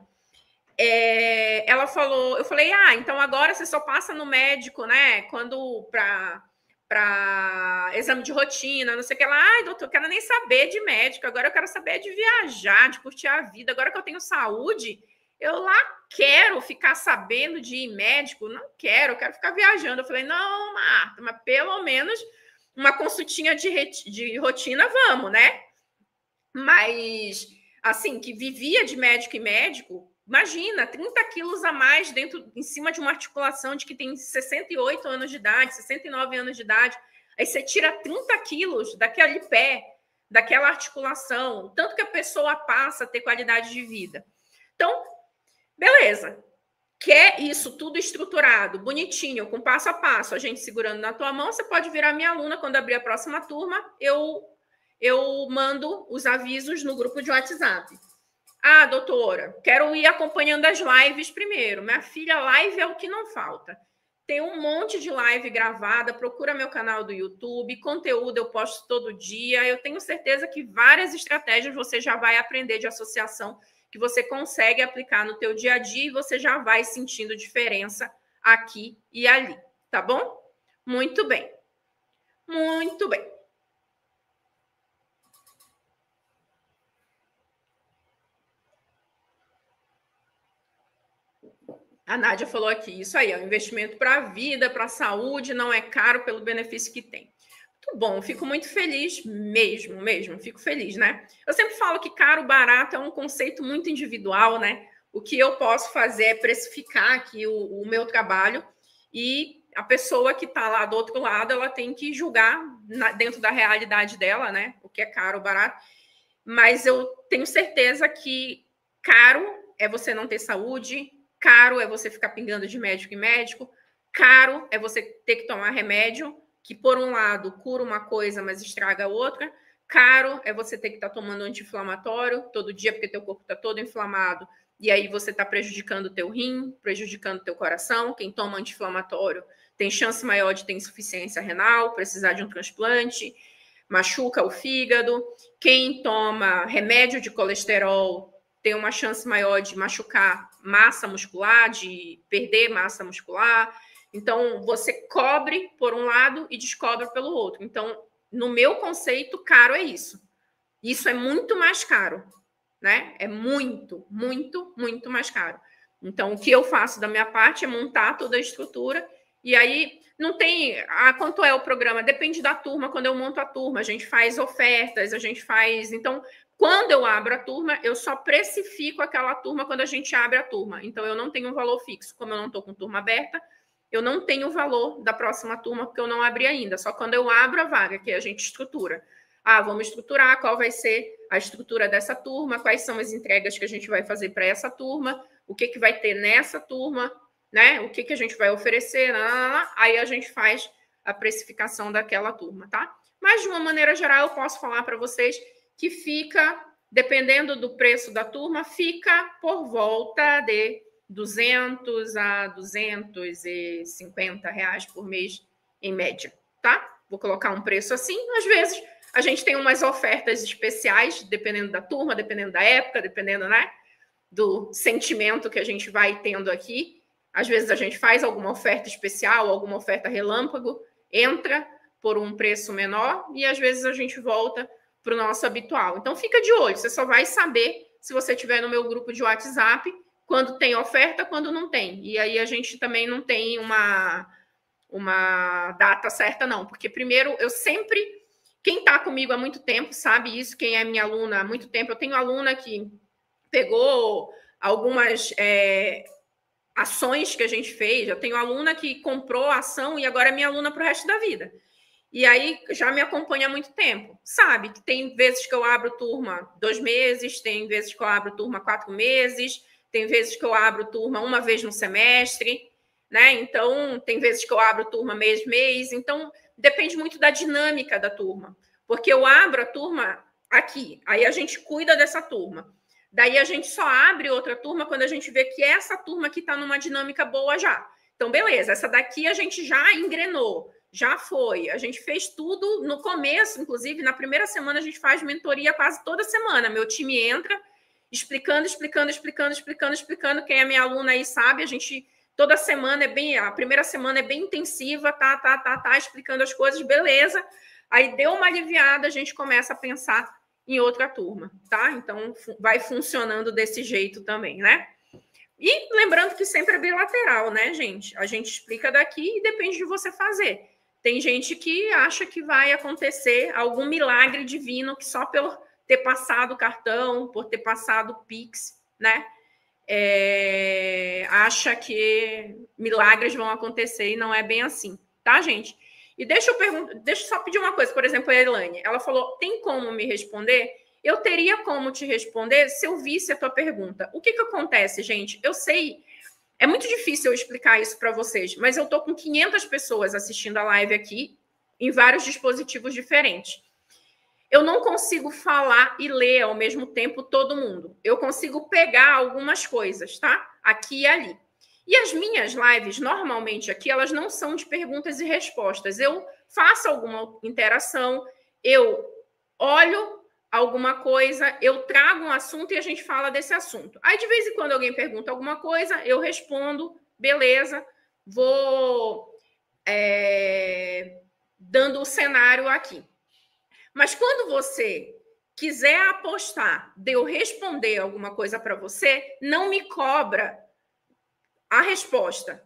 ela falou, eu falei, então agora você só passa no médico, né, quando para exame de rotina, não sei o que lá. Doutor, eu quero nem saber de médico, agora eu quero saber de viajar, de curtir a vida. Agora que eu tenho saúde, eu lá quero ficar sabendo de ir médico, não quero, eu quero ficar viajando. Eu falei, não, Marta, mas pelo menos uma consultinha de rotina, vamos, né? Mas, assim, que vivia de médico em médico, imagina, 30 quilos a mais em cima de uma articulação de que tem 68 anos de idade, 69 anos de idade. Aí você tira 30 quilos daquele pé, daquela articulação, tanto que a pessoa passa a ter qualidade de vida. Então, beleza. Quer isso tudo estruturado, bonitinho, com passo a passo, a gente segurando na tua mão, você pode virar minha aluna quando abrir a próxima turma, eu mando os avisos no grupo de WhatsApp. Ah, doutora, quero ir acompanhando as lives primeiro. Minha filha, live é o que não falta. Tem um monte de live gravada, procura meu canal do YouTube, conteúdo eu posto todo dia. Eu tenho certeza que várias estratégias você já vai aprender de associação, que você consegue aplicar no teu dia a dia e você já vai sentindo diferença aqui e ali, tá bom? Muito bem. Muito bem. A Nádia falou aqui, isso aí, é um investimento para a vida, para a saúde, não é caro pelo benefício que tem. Muito bom, fico muito feliz mesmo, fico feliz, né? Eu sempre falo que caro, barato é um conceito muito individual, né? O que eu posso fazer é precificar aqui o meu trabalho e a pessoa que está lá do outro lado, ela tem que julgar dentro da realidade dela, né? O que é caro, barato. Mas eu tenho certeza que caro é você não ter saúde, caro é você ficar pingando de médico em médico, caro é você ter que tomar remédio, que por um lado cura uma coisa, mas estraga a outra. Caro é você ter que estar tomando anti-inflamatório todo dia, porque teu corpo está todo inflamado, e aí você está prejudicando o teu rim, prejudicando o teu coração. Quem toma anti-inflamatório tem chance maior de ter insuficiência renal, precisar de um transplante, machuca o fígado. Quem toma remédio de colesterol tem uma chance maior de machucar massa muscular, de perder massa muscular. Então, você cobre por um lado e descobre pelo outro. Então, no meu conceito, caro é isso. Isso é muito mais caro, né? É muito, muito, muito mais caro. Então, o que eu faço da minha parte é montar toda a estrutura. E aí, não tem... quanto é o programa? Depende da turma. Quando eu monto a turma, a gente faz ofertas, a gente faz... Então, quando eu abro a turma, eu só precifico aquela turma quando a gente abre a turma. Então, eu não tenho um valor fixo. Como eu não estou com turma aberta, eu não tenho o valor da próxima turma, porque eu não abri ainda. Só quando eu abro a vaga, que a gente estrutura. Vamos estruturar qual vai ser a estrutura dessa turma, quais são as entregas que a gente vai fazer para essa turma, o que vai ter nessa turma, né? O que a gente vai oferecer, aí a gente faz a precificação daquela turma, tá? Mas, de uma maneira geral, eu posso falar para vocês que fica, dependendo do preço da turma, fica por volta de 200 a 250 reais por mês, em média, tá? Vou colocar um preço assim. Às vezes, a gente tem umas ofertas especiais, dependendo da turma, dependendo da época, dependendo, né, do sentimento que a gente vai tendo aqui. Às vezes, a gente faz alguma oferta especial, alguma oferta relâmpago, entra por um preço menor e, às vezes, a gente volta para o nosso habitual. Então, fica de olho. Você só vai saber se você estiver no meu grupo de WhatsApp quando tem oferta, quando não tem. E aí, a gente também não tem uma data certa, não. Porque, primeiro, eu sempre... Quem está comigo há muito tempo sabe isso, quem é minha aluna há muito tempo. Eu tenho aluna que pegou algumas ações que a gente fez. Eu tenho aluna que comprou a ação e agora é minha aluna para o resto da vida. E aí já me acompanha há muito tempo. Sabe que tem vezes que eu abro turma 2 meses, tem vezes que eu abro turma 4 meses, tem vezes que eu abro turma uma vez no semestre, né? Então, tem vezes que eu abro turma mês. Então, depende muito da dinâmica da turma. Porque eu abro a turma aqui, aí a gente cuida dessa turma. Daí a gente só abre outra turma quando a gente vê que essa turma aqui está numa dinâmica boa já. Então, beleza, essa daqui a gente já engrenou, já foi. A gente fez tudo no começo, inclusive, na primeira semana a gente faz mentoria quase toda semana. Meu time entra explicando. Quem é minha aluna aí sabe, a gente... Toda semana a primeira semana é bem intensiva, tá explicando as coisas, beleza. Aí deu uma aliviada, a gente começa a pensar em outra turma, tá? Então, vai funcionando desse jeito também, né? E lembrando que sempre é bilateral, né, gente? A gente explica daqui e depende de você fazer. Tem gente que acha que vai acontecer algum milagre divino que só por ter passado o cartão, por ter passado o Pix, né? Acha que milagres vão acontecer e não é bem assim, tá, gente? E deixa eu só pedir uma coisa, por exemplo, a Elaine, ela falou, tem como me responder? Eu teria como te responder se eu visse a tua pergunta. O que acontece, gente? Eu sei, é muito difícil eu explicar isso para vocês, mas eu tô com 500 pessoas assistindo a live aqui, em vários dispositivos diferentes. Eu não consigo falar e ler ao mesmo tempo todo mundo. Eu consigo pegar algumas coisas, tá? Aqui e ali. E as minhas lives, normalmente aqui, elas não são de perguntas e respostas. Eu faço alguma interação, eu olho alguma coisa, eu trago um assunto e a gente fala desse assunto. Aí, de vez em quando, alguém pergunta alguma coisa, eu respondo, beleza, vou dando o cenário aqui. Mas quando você quiser apostar de eu responder alguma coisa para você, não me cobra a resposta.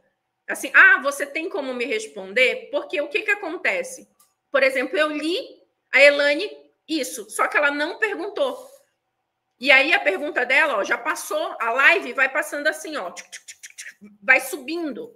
Assim, você tem como me responder? Porque o que acontece? Por exemplo, eu li a Elaine isso, só que ela não perguntou. E aí a pergunta dela, já passou, a live vai passando assim, vai subindo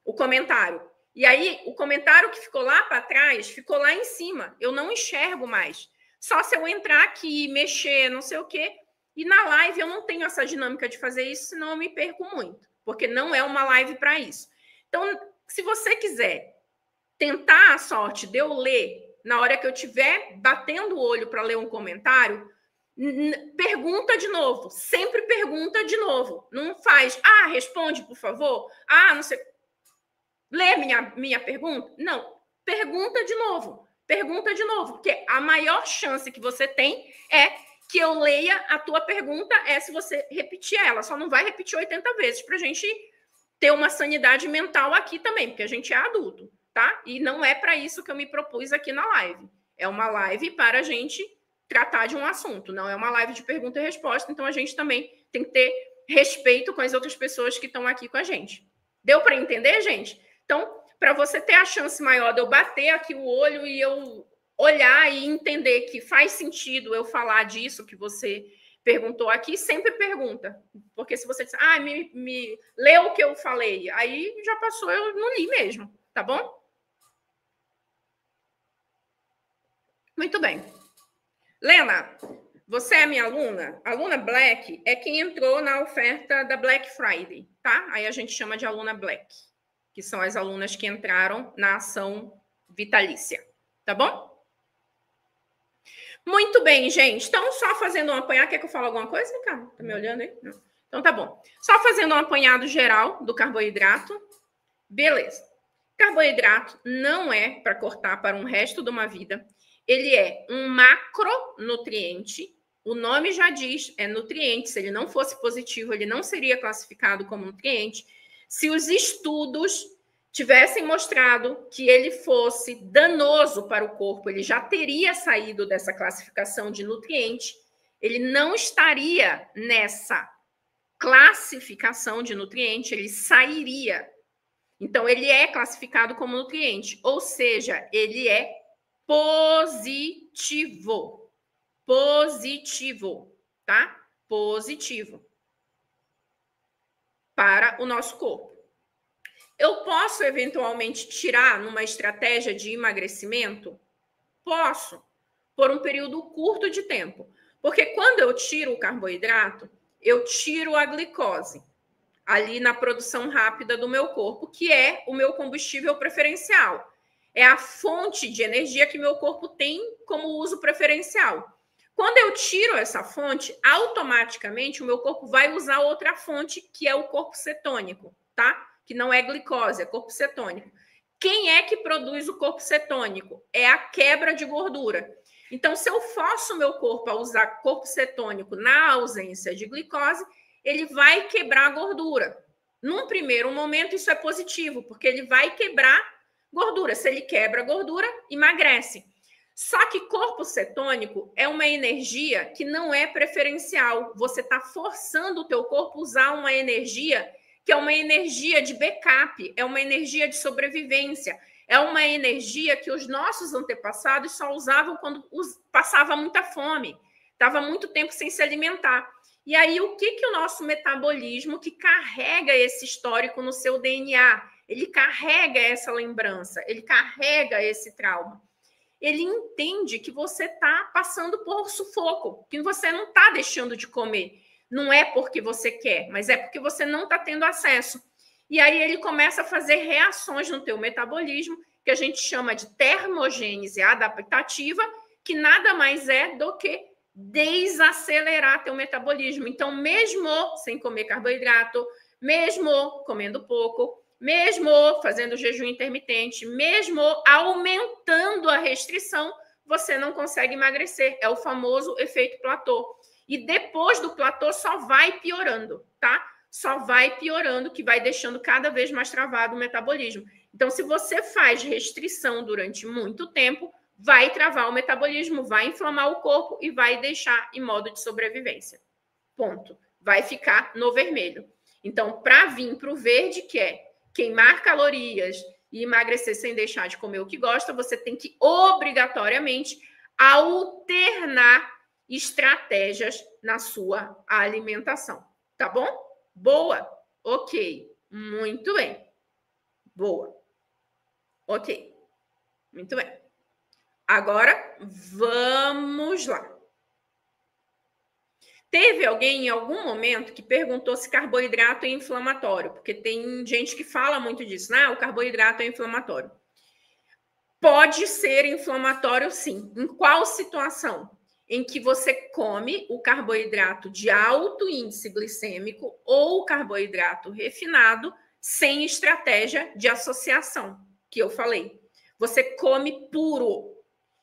o comentário. E aí, o comentário que ficou lá para trás, ficou lá em cima. Eu não enxergo mais. Só se eu entrar aqui, mexer, não sei o quê. E na live eu não tenho essa dinâmica de fazer isso, senão eu me perco muito. Porque não é uma live para isso. Então, se você quiser tentar a sorte de eu ler na hora que eu estiver batendo o olho para ler um comentário, Pergunta de novo, sempre pergunta de novo. Não faz, responde, por favor. Não sei. Lê minha pergunta? Não, pergunta de novo. Pergunta de novo, porque a maior chance que você tem é que eu leia a tua pergunta se você repetir ela. Só não vai repetir 80 vezes para a gente ter uma sanidade mental aqui também, porque a gente é adulto, tá? E não é para isso que eu me propus aqui na live. É uma live para a gente tratar de um assunto, não é uma live de pergunta e resposta, então a gente também tem que ter respeito com as outras pessoas que estão aqui com a gente. Deu para entender, gente? Então, para você ter a chance maior de eu bater aqui o olho e eu olhar e entender que faz sentido eu falar disso que você perguntou aqui, sempre pergunta. Porque se você disser, me leu o que eu falei, aí já passou, eu não li mesmo, tá bom? Muito bem. Lena, você é minha aluna? Aluna Black é quem entrou na oferta da Black Friday, tá? Aí a gente chama de aluna Black, que são as alunas que entraram na ação vitalícia, tá bom? Muito bem, gente. Então, só fazendo um apanhado. Quer que eu fale alguma coisa, Ricardo? Tá me olhando aí? Não. Então, tá bom. Só fazendo um apanhado geral do carboidrato. Beleza. Carboidrato não é para cortar para um resto de uma vida. Ele é um macronutriente. O nome já diz, é nutriente. Se ele não fosse positivo, ele não seria classificado como nutriente. Se os estudos tivessem mostrado que ele fosse danoso para o corpo, ele já teria saído dessa classificação de nutriente, ele não estaria nessa classificação de nutriente, ele sairia. Então, ele é classificado como nutriente, ou seja, ele é positivo. Positivo, tá? Positivo para o nosso corpo. Eu posso, eventualmente, tirar numa estratégia de emagrecimento? Posso, por um período curto de tempo. Porque quando eu tiro o carboidrato, eu tiro a glicose ali na produção rápida do meu corpo, que é o meu combustível preferencial. É a fonte de energia que meu corpo tem como uso preferencial. Quando eu tiro essa fonte, automaticamente o meu corpo vai usar outra fonte, que é o corpo cetônico, tá? Que não é glicose, é corpo cetônico. Quem é que produz o corpo cetônico? É a quebra de gordura. Então, se eu forço o meu corpo a usar corpo cetônico na ausência de glicose, ele vai quebrar a gordura. Num primeiro momento, isso é positivo, porque ele vai quebrar gordura. Se ele quebra a gordura, emagrece. Só que corpo cetônico é uma energia que não é preferencial. Você está forçando o teu corpo a usar uma energia que é uma energia de backup, é uma energia de sobrevivência, é uma energia que os nossos antepassados só usavam quando passava muita fome, estava muito tempo sem se alimentar. E aí, o que o nosso metabolismo, que carrega esse histórico no seu DNA, ele carrega essa lembrança, ele carrega esse trauma. Ele entende que você está passando por sufoco, que você não está deixando de comer. Não é porque você quer, mas é porque você não está tendo acesso. E aí ele começa a fazer reações no teu metabolismo, que a gente chama de termogênese adaptativa, que nada mais é do que desacelerar teu metabolismo. Então, mesmo sem comer carboidrato, mesmo comendo pouco, mesmo fazendo jejum intermitente, mesmo aumentando a restrição, você não consegue emagrecer. É o famoso efeito platô. E depois do platô só vai piorando, tá? Só vai piorando, que vai deixando cada vez mais travado o metabolismo. Então, se você faz restrição durante muito tempo, vai travar o metabolismo, vai inflamar o corpo e vai deixar em modo de sobrevivência. Ponto. Vai ficar no vermelho. Então, para vir para o verde, que é queimar calorias e emagrecer sem deixar de comer o que gosta, você tem que obrigatoriamente alternar estratégias na sua alimentação. Tá bom? Boa? Ok. Muito bem. Boa. Ok. Muito bem. Agora, vamos lá. Teve alguém em algum momento que perguntou se carboidrato é inflamatório, porque tem gente que fala muito disso, né? O carboidrato é inflamatório. Pode ser inflamatório, sim. Em qual situação? em que você come o carboidrato de alto índice glicêmico ou o carboidrato refinado sem estratégia de associação, que eu falei. Você come puro.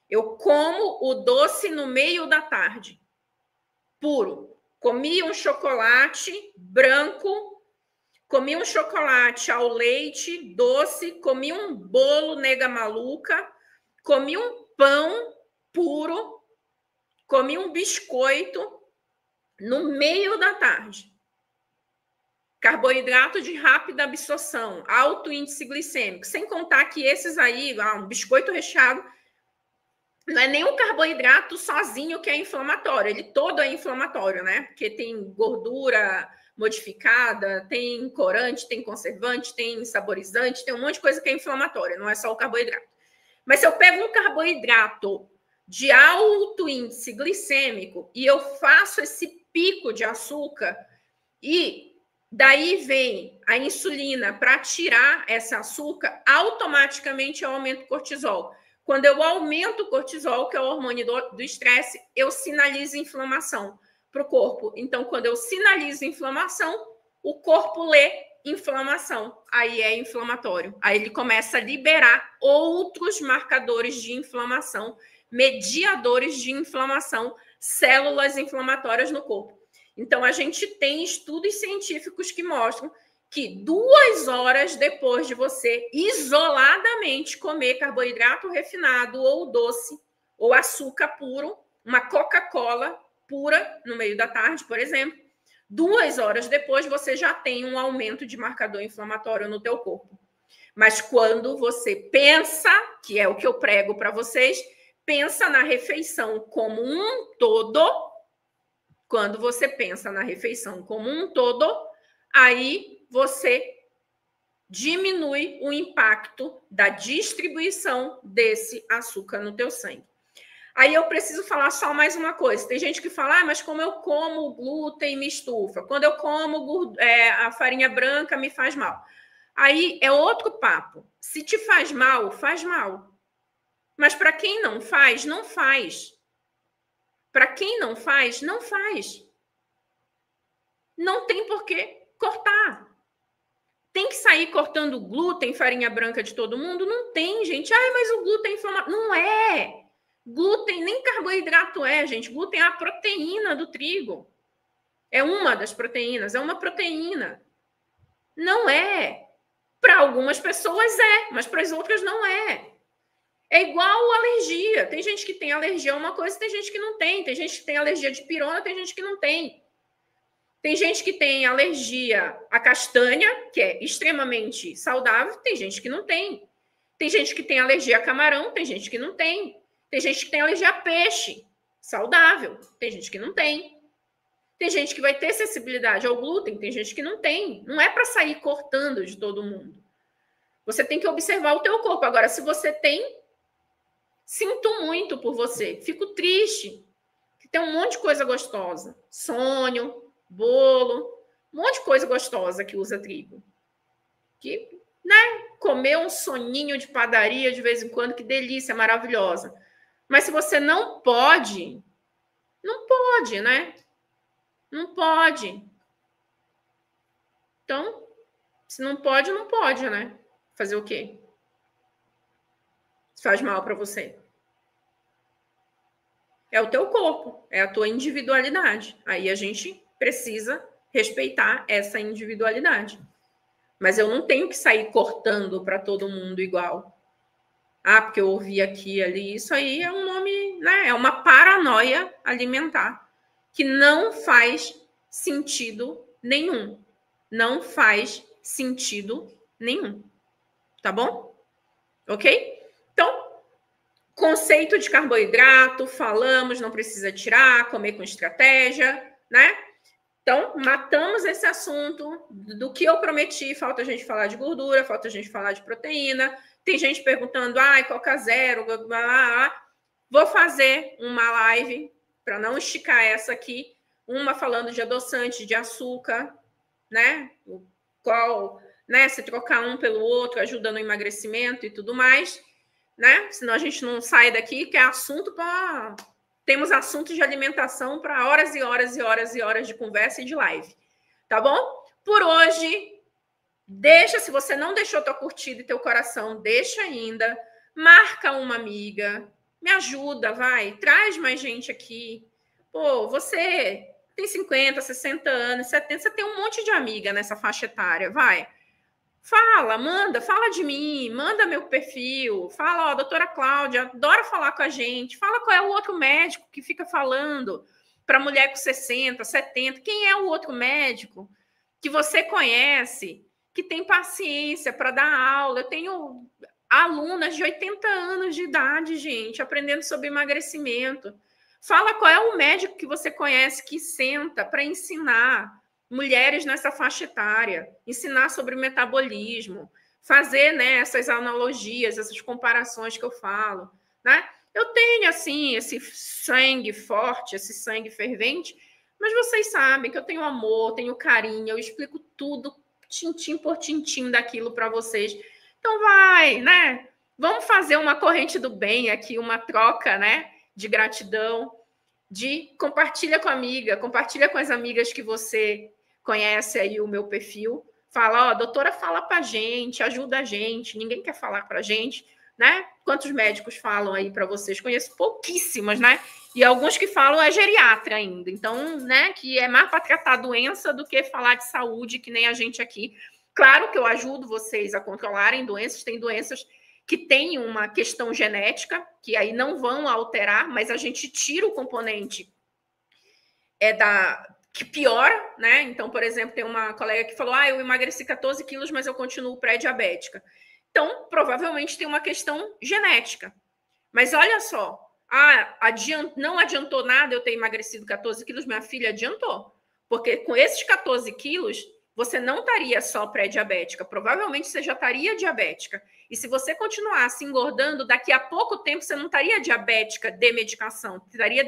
Eu como o doce no meio da tarde. Puro. Comi um chocolate branco, comi um chocolate ao leite doce, comi um bolo nega maluca, comi um pão puro, comi um biscoito no meio da tarde. Carboidrato de rápida absorção, alto índice glicêmico. Sem contar que esses aí, um biscoito recheado, não é nem um carboidrato sozinho que é inflamatório. Ele todo é inflamatório, né? Porque tem gordura modificada, tem corante, tem conservante, tem saborizante, tem um monte de coisa que é inflamatória, não é só o carboidrato. Mas se eu pego um carboidrato de alto índice glicêmico e eu faço esse pico de açúcar e daí vem a insulina para tirar esse açúcar, automaticamente eu aumento o cortisol. Quando eu aumento o cortisol, que é o hormônio do estresse, eu sinalizo inflamação para o corpo. Então, quando eu sinalizo inflamação, o corpo lê inflamação. Aí é inflamatório. Aí ele começa a liberar outros marcadores de inflamação, mediadores de inflamação, células inflamatórias no corpo. Então, a gente tem estudos científicos que mostram que 2 horas depois de você isoladamente comer carboidrato refinado ou doce, ou açúcar puro, uma Coca-Cola pura no meio da tarde, por exemplo, 2 horas depois você já tem um aumento de marcador inflamatório no teu corpo. Mas quando você pensa, que é o que eu prego para vocês, pensa na refeição como um todo, quando você pensa na refeição como um todo, aí você diminui o impacto da distribuição desse açúcar no teu sangue. Aí eu preciso falar só mais uma coisa. Tem gente que fala, mas como eu como glúten me estufa. Quando eu como a farinha branca me faz mal. Aí é outro papo. Se te faz mal, faz mal. Mas para quem não faz, não faz. Para quem não faz, não faz. Não tem por que cortar. Tem que sair cortando glúten, farinha branca de todo mundo? Não tem, gente. Mas o glúten é inflamatório. Não é. Glúten nem carboidrato é, gente. Glúten é a proteína do trigo. É uma das proteínas, é uma proteína. Não é. Para algumas pessoas é, mas para as outras não é. É igual alergia. Tem gente que tem alergia a uma coisa, tem gente que não tem. Tem gente que tem alergia de pirona, tem gente que não tem. Tem gente que tem alergia à castanha, que é extremamente saudável, tem gente que não tem. Tem gente que tem alergia a camarão, tem gente que não tem. Tem gente que tem alergia a peixe, saudável, tem gente que não tem. Tem gente que vai ter sensibilidade ao glúten, tem gente que não tem. Não é para sair cortando de todo mundo. Você tem que observar o teu corpo. Agora, se você tem, sinto muito por você. Fico triste. Tem um monte de coisa gostosa. Sonho, bolo, um monte de coisa gostosa que usa trigo. Que, né, comer um soninho de padaria de vez em quando, que delícia, maravilhosa. Mas se você não pode, né? Não pode. Então, se não pode, não pode, né? Fazer o quê? Faz mal para você. É o teu corpo, é a tua individualidade. Aí a gente precisa respeitar essa individualidade. Mas eu não tenho que sair cortando para todo mundo igual. Porque eu ouvi aqui e ali. Isso aí é um nome, né? É uma paranoia alimentar que não faz sentido nenhum. Não faz sentido nenhum. Tá bom? Ok? Então, conceito de carboidrato, falamos, não precisa tirar, comer com estratégia, né? Então, matamos esse assunto do que eu prometi. Falta a gente falar de gordura, falta a gente falar de proteína. Tem gente perguntando, Coca Zero, blá, blá, blá. Vou fazer uma live, para não esticar essa aqui, uma falando de adoçante, de açúcar, né? Qual, né? Se trocar um pelo outro ajuda no emagrecimento e tudo mais, né? Senão a gente não sai daqui, que é assunto para temos assuntos de alimentação para horas e horas e horas e horas de conversa e de live. Tá bom? Por hoje, deixa, se você não deixou tua curtida e teu coração, deixa ainda. Marca uma amiga. Me ajuda, vai. Traz mais gente aqui. Pô, você tem 50, 60 anos, 70, você tem um monte de amiga nessa faixa etária, vai. Fala, manda, fala de mim, manda meu perfil, fala, ó, doutora Cláudia, adora falar com a gente, fala qual é o outro médico que fica falando para mulher com 60, 70, quem é o outro médico que você conhece, que tem paciência para dar aula. Eu tenho alunas de 80 anos de idade, gente, aprendendo sobre emagrecimento. Fala qual é o médico que você conhece que senta para ensinar mulheres nessa faixa etária, ensinar sobre metabolismo, fazer, né, essas analogias, essas comparações que eu falo, né? Eu tenho, assim, esse sangue forte, esse sangue fervente, mas vocês sabem que eu tenho amor, tenho carinho, eu explico tudo, tintim por tintim daquilo para vocês. Então vai, né? Vamos fazer uma corrente do bem aqui, uma troca, né, de gratidão, de compartilha com a amiga, compartilha com as amigas que você conhece aí o meu perfil, fala, ó, doutora, fala pra gente, ajuda a gente, ninguém quer falar pra gente, né? Quantos médicos falam aí para vocês? Conheço pouquíssimas, né? E alguns que falam é geriatra ainda, então, né, que é mais para tratar doença do que falar de saúde, que nem a gente aqui. Claro que eu ajudo vocês a controlarem doenças, tem doenças que têm uma questão genética, que aí não vão alterar, mas a gente tira o componente que piora, né? Então, por exemplo, tem uma colega que falou, eu emagreci 14 quilos, mas eu continuo pré-diabética. Então, provavelmente tem uma questão genética. Mas olha só, não adiantou nada eu ter emagrecido 14 quilos, minha filha adiantou. Porque com esses 14 quilos, você não estaria só pré-diabética, provavelmente você já estaria diabética. E se você continuasse engordando, daqui a pouco tempo você não estaria diabética de medicação, você estaria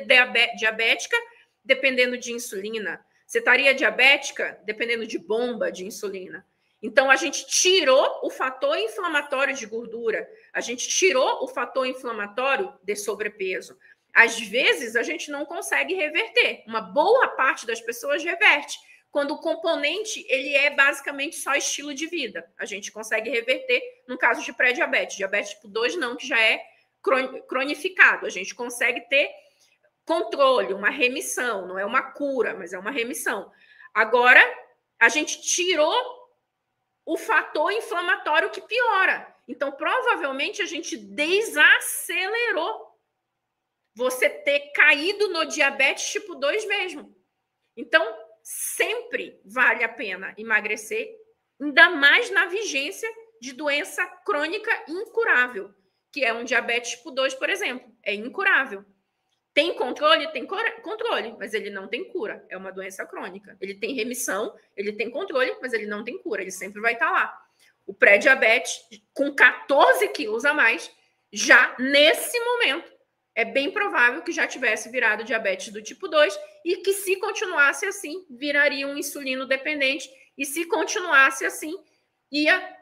diabética dependendo de insulina. Você estaria diabética dependendo de bomba de insulina. Então, a gente tirou o fator inflamatório de gordura, a gente tirou o fator inflamatório de sobrepeso. Às vezes, a gente não consegue reverter. Uma boa parte das pessoas reverte. Quando o componente ele é basicamente só estilo de vida. A gente consegue reverter no caso de pré-diabetes. Diabetes tipo 2 não, que já é cronificado. A gente consegue ter controle, uma remissão. Não é uma cura, mas é uma remissão. Agora, a gente tirou o fator inflamatório que piora. Então, provavelmente, a gente desacelerou você ter caído no diabetes tipo 2 mesmo. Então, sempre vale a pena emagrecer, ainda mais na vigência de doença crônica incurável, que é um diabetes tipo 2, por exemplo. É incurável. Tem controle? Tem controle, mas ele não tem cura. É uma doença crônica. Ele tem remissão, ele tem controle, mas ele não tem cura. Ele sempre vai estar lá. O pré-diabetes, com 14 quilos a mais, já nesse momento, é bem provável que já tivesse virado diabetes do tipo 2 e que, se continuasse assim, viraria um insulino dependente. E se continuasse assim, ia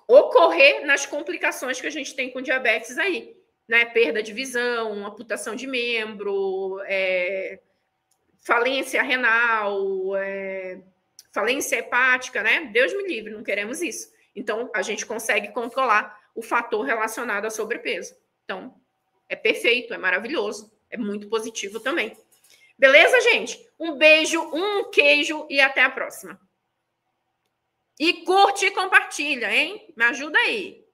ocorrer nas complicações que a gente tem com diabetes aí. Né, perda de visão, amputação de membro, falência renal, falência hepática, né? Deus me livre, não queremos isso. Então, a gente consegue controlar o fator relacionado a sobrepeso. Então, é perfeito, é maravilhoso, é muito positivo também. Beleza, gente? Um beijo, um queijo e até a próxima. E curte e compartilha, hein? Me ajuda aí.